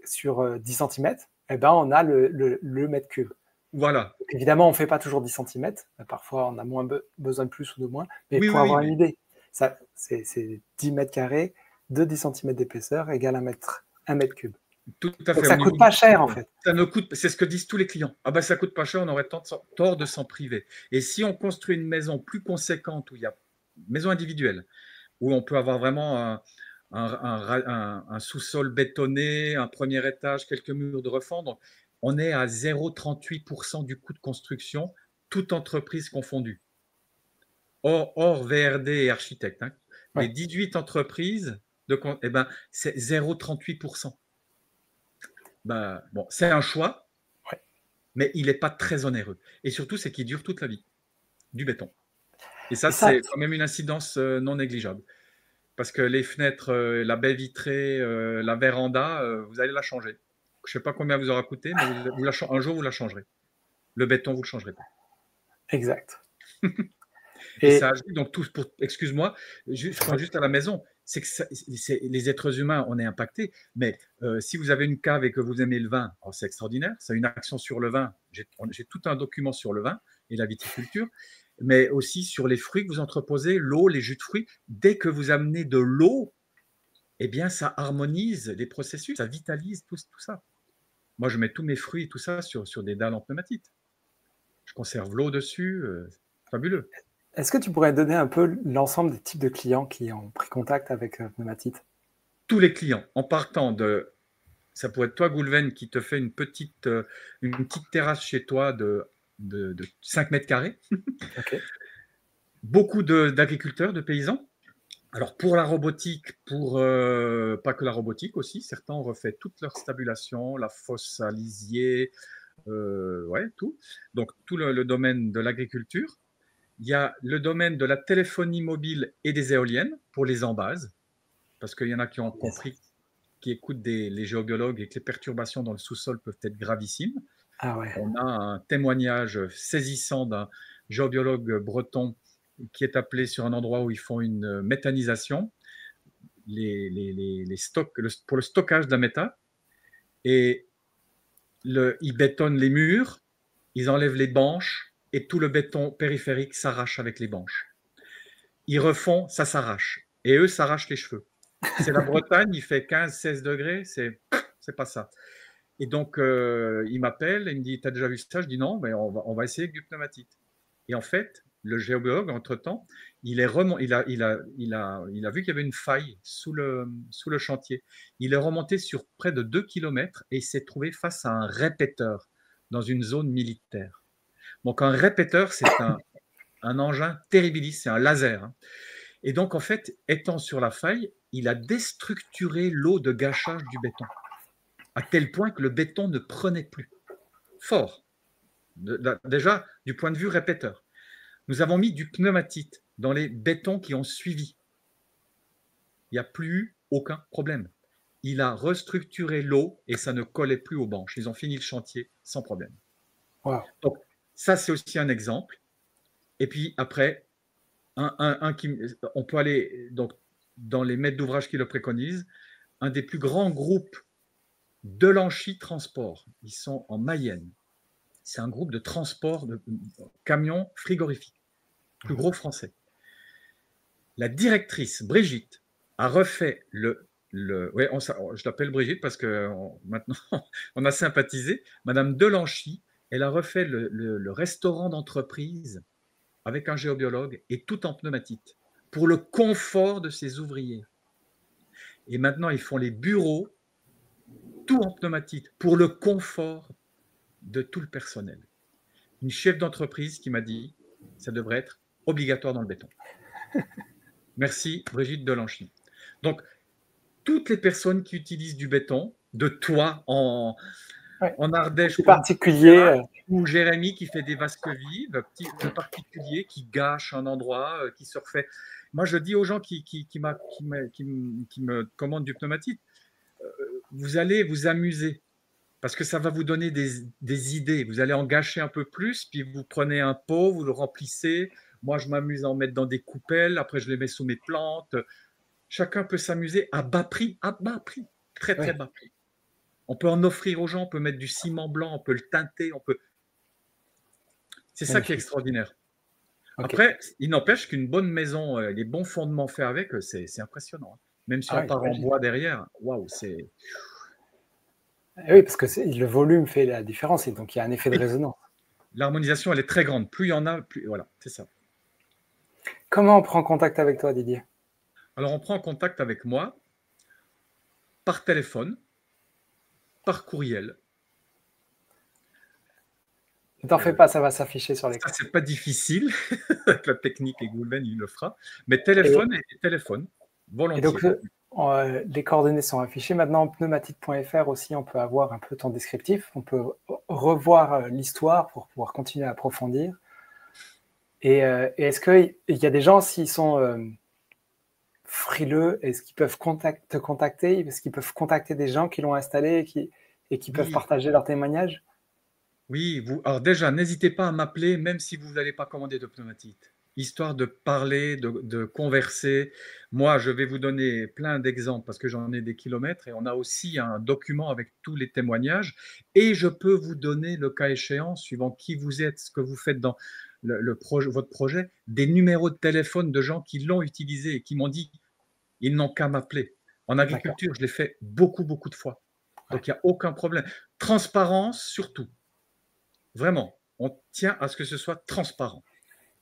sur 10 cm, eh ben, on a le mètre cube. Voilà. Donc, évidemment, on ne fait pas toujours 10 cm. Parfois, on a moins besoin de plus ou de moins. Mais pour avoir une idée, c'est 10 mètres carrés de 10 cm d'épaisseur égale 1 mètre cube. Tout à fait. Donc, ça ne coûte pas cher, en fait. C'est ce que disent tous les clients. Ah ben, ça coûte pas cher, on aurait tort de s'en priver. Et si on construit une maison plus conséquente, où il y a maison individuelle, où on peut avoir vraiment un sous-sol bétonné, un premier étage, quelques murs de refend, donc on est à 0,38% du coût de construction, toute entreprise confondue. Hors VRD et architecte. Hein. Les 18 entreprises, c'est 0,38%. Ben, bon, c'est un choix, mais il n'est pas très onéreux. Et surtout, c'est qu'il dure toute la vie, du béton. Et ça, c'est quand même une incidence non négligeable. Parce que les fenêtres, la baie vitrée, la véranda, vous allez la changer. Je ne sais pas combien vous aura coûté, mais un jour, vous la changerez. Le béton, vous ne le changerez pas. Exact. Et ça agit donc tout pour… Excuse-moi, je prends juste à la maison. C'est que les êtres humains, on est impactés. Mais si vous avez une cave et que vous aimez le vin, oh, c'est extraordinaire. Ça a une action sur le vin. J'ai tout un document sur le vin et la viticulture, mais aussi sur les fruits que vous entreposez, l'eau, les jus de fruits. Dès que vous amenez de l'eau, eh bien, ça harmonise les processus, ça vitalise tout ça. Moi, je mets tous mes fruits et tout ça sur des dalles en pneumatite. Je conserve l'eau dessus, fabuleux. Est-ce que tu pourrais donner un peu l'ensemble des types de clients qui ont pris contact avec Pneumatite? Tous les clients, en partant de… Ça pourrait être toi, Goulven, qui te fait une petite terrasse chez toi de 5 mètres carrés. Okay. Beaucoup d'agriculteurs, de paysans. Alors, pour la robotique, pas que la robotique aussi, certains ont refait toute leur stabulation, la fosse à lisier, tout. Donc, tout le domaine de l'agriculture. Il y a le domaine de la téléphonie mobile et des éoliennes pour les embases, parce qu'il y en a qui ont compris qui écoutent les géobiologues et que les perturbations dans le sous-sol peuvent être gravissimes. Ah ouais. On a un témoignage saisissant d'un géobiologue breton qui est appelé sur un endroit où ils font une méthanisation, pour le stockage de la méthane. Et ils bétonnent les murs, ils enlèvent les banches et tout le béton périphérique s'arrache avec les banches. Ils refont, ça s'arrache. Et eux s'arrachent les cheveux. C'est la Bretagne, il fait 15-16 degrés, c'est pas ça. Et donc, il m'appelle et il me dit, tu as déjà vu ça? Je dis non, mais on va essayer avec du pneumatite. Et en fait, le géobiologue, entre-temps, il a vu qu'il y avait une faille sous le chantier. Il est remonté sur près de 2 km et il s'est trouvé face à un répéteur dans une zone militaire. Donc, un répéteur, c'est un engin terribiliste, c'est un laser. Hein. Et donc, en fait, étant sur la faille, il a déstructuré l'eau de gâchage du béton, à tel point que le béton ne prenait plus. Fort. Déjà, du point de vue répéteur. Nous avons mis du pneumatite dans les bétons qui ont suivi. Il n'y a plus eu aucun problème. Il a restructuré l'eau et ça ne collait plus aux banches. Ils ont fini le chantier sans problème. Wow. Donc, ça, c'est aussi un exemple. Et puis après, on peut aller donc, dans les maîtres d'ouvrage qui le préconisent, un des plus grands groupes de Lanchy Transport. Ils sont en Mayenne. C'est un groupe de transport de camions frigorifiques, plus gros français. La directrice, Brigitte, a refait je l'appelle Brigitte parce que maintenant on a sympathisé. Madame Delanchy, elle a refait le restaurant d'entreprise avec un géobiologue et tout en pneumatite pour le confort de ses ouvriers. Et maintenant, ils font les bureaux, tout en pneumatite pour le confort de tout le personnel. Une chef d'entreprise qui m'a dit ça devrait être obligatoire dans le béton. Merci Brigitte Delanchy. Donc, toutes les personnes qui utilisent du béton, de toi en Ardèche, particulier, ou Jérémy qui fait des vasques vives, le particulier qui gâche un endroit, qui se refait. Moi, je dis aux gens qui me commandent du pneumatique, vous allez vous amuser parce que ça va vous donner des idées. Vous allez en gâcher un peu plus, puis vous prenez un pot, vous le remplissez. Moi, je m'amuse à en mettre dans des coupelles. Après, je les mets sous mes plantes. Chacun peut s'amuser à bas prix, très, très bas prix. On peut en offrir aux gens, on peut mettre du ciment blanc, on peut le teinter, C'est ça qui est extraordinaire. Okay. Après, il n'empêche qu'une bonne maison, les bons fondements faits avec, c'est impressionnant. Même si on part en bois derrière, waouh, c'est... Oui, parce que le volume fait la différence et donc il y a un effet de résonance. L'harmonisation, elle est très grande. Plus il y en a, plus... Voilà, c'est ça. Comment on prend contact avec toi, Didier? Alors, on prend contact avec moi par téléphone, par courriel. Ne t'en fais pas, ça va s'afficher sur l'écran. Ça, c'est pas difficile. Avec la technique et Goulven, il le fera. Mais téléphone et téléphone, volontiers. Et donc, les coordonnées sont affichées. Maintenant, pneumatite.fr aussi, on peut avoir un peu ton descriptif. On peut revoir l'histoire pour pouvoir continuer à approfondir. Et est-ce qu'il y a des gens, s'ils sont frileux, est-ce qu'ils peuvent te contacter? Est-ce qu'ils peuvent contacter des gens qui l'ont installé et qui peuvent partager leur témoignage? Oui, alors déjà, n'hésitez pas à m'appeler, même si vous n'allez pas commander de pneumatite. Histoire de parler, de converser. Moi, je vais vous donner plein d'exemples parce que j'en ai des kilomètres et on a aussi un document avec tous les témoignages. Et je peux vous donner, le cas échéant, suivant qui vous êtes, ce que vous faites dans votre projet, des numéros de téléphone de gens qui l'ont utilisé et qui m'ont dit ils n'ont qu'à m'appeler. En agriculture, je l'ai fait beaucoup, beaucoup de fois. Donc, il n'y a aucun problème. Transparence, surtout. Vraiment, on tient à ce que ce soit transparent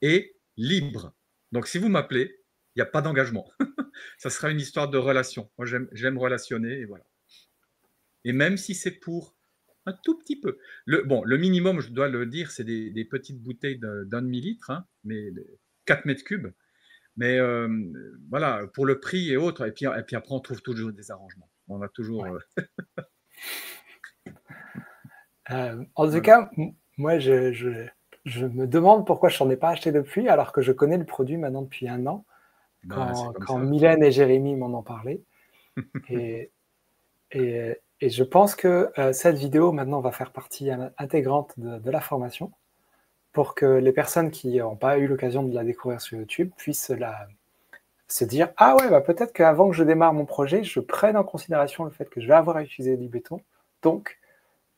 et libre. Donc, si vous m'appelez, il n'y a pas d'engagement. Ça sera une histoire de relation. Moi, j'aime relationner et voilà. Et même si c'est pour un tout petit peu. Le minimum, je dois le dire, c'est des petites bouteilles d'un demi-litre, hein, mais 4 mètres cubes. Mais voilà, pour le prix et autres. Et puis après, on trouve toujours des arrangements. On a toujours... en tout cas, moi, je me demande pourquoi je n'en ai pas acheté depuis, alors que je connais le produit maintenant depuis 1 an, quand Mylène et Jérémy m'en ont parlé. Et Et je pense que cette vidéo, maintenant, va faire partie intégrante de la formation pour que les personnes qui n'ont pas eu l'occasion de la découvrir sur YouTube puissent se dire « Ah ouais, bah peut-être qu'avant que je démarre mon projet, je prenne en considération le fait que je vais avoir à utiliser du béton. Donc,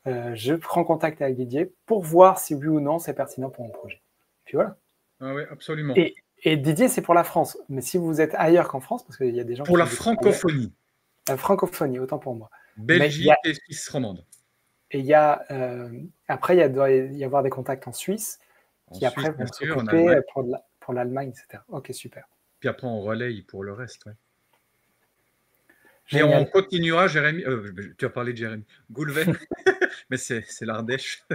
je prends contact avec Didier pour voir si oui ou non c'est pertinent pour mon projet. » Puis voilà. Ah oui, absolument. Et Didier, c'est pour la France. Mais si vous êtes ailleurs qu'en France, parce qu'il y a des gens Pour qui la francophonie. La francophonie, autant pour moi. Belgique et Suisse romande. Et après, il doit y avoir des contacts en Suisse qui après vont s'occuper pour l'Allemagne, etc. Ok, super. Puis après, on relaye pour le reste. Ouais. Et on continuera, Jérémy. Tu as parlé de Jérémy. Goulven, mais c'est l'Ardèche.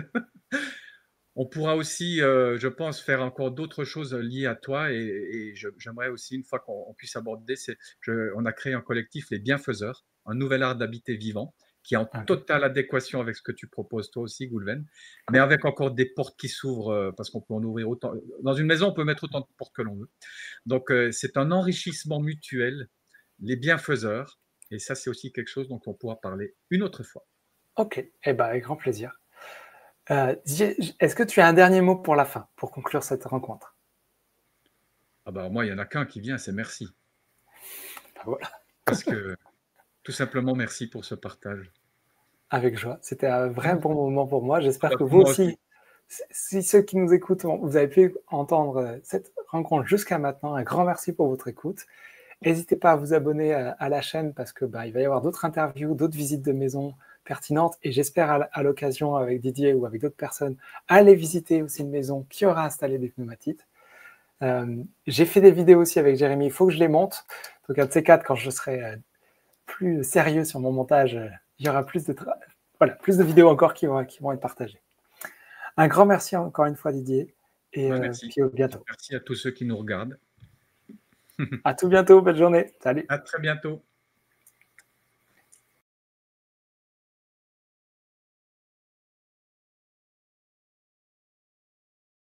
On pourra aussi, je pense, faire encore d'autres choses liées à toi. Et j'aimerais aussi, une fois qu'on puisse aborder, on a créé un collectif, les Bienfaiseurs, un nouvel art d'habiter vivant, qui est en totale adéquation avec ce que tu proposes toi aussi, Goulven, mais avec encore des portes qui s'ouvrent, parce qu'on peut en ouvrir autant. Dans une maison, on peut mettre autant de portes que l'on veut. Donc, c'est un enrichissement mutuel, les bienfaiseurs, et ça, c'est aussi quelque chose dont on pourra parler une autre fois. Ok, eh ben, avec grand plaisir. Est-ce que tu as un dernier mot pour la fin, pour conclure cette rencontre? Ah bah, moi, il n'y en a qu'un qui vient, c'est merci. Ben voilà. Parce que, tout simplement, merci pour ce partage. Avec joie. C'était un vrai bon moment pour moi. J'espère que vous aussi, si ceux qui nous écoutent, vous avez pu entendre cette rencontre jusqu'à maintenant. Un grand merci pour votre écoute. N'hésitez pas à vous abonner à la chaîne parce que il va y avoir d'autres interviews, d'autres visites de maison pertinentes. Et j'espère à l'occasion, avec Didier ou avec d'autres personnes, aller visiter aussi une maison qui aura installé des pneumatites. J'ai fait des vidéos aussi avec Jérémy. Il faut que je les monte. Donc, un de ces quatre, quand je serai plus sérieux sur mon montage, il y aura plus de vidéos encore qui vont être partagées. Un grand merci encore une fois, Didier. Et puis à bientôt. Merci à tous ceux qui nous regardent. À tout bientôt. Belle journée. Salut. À très bientôt.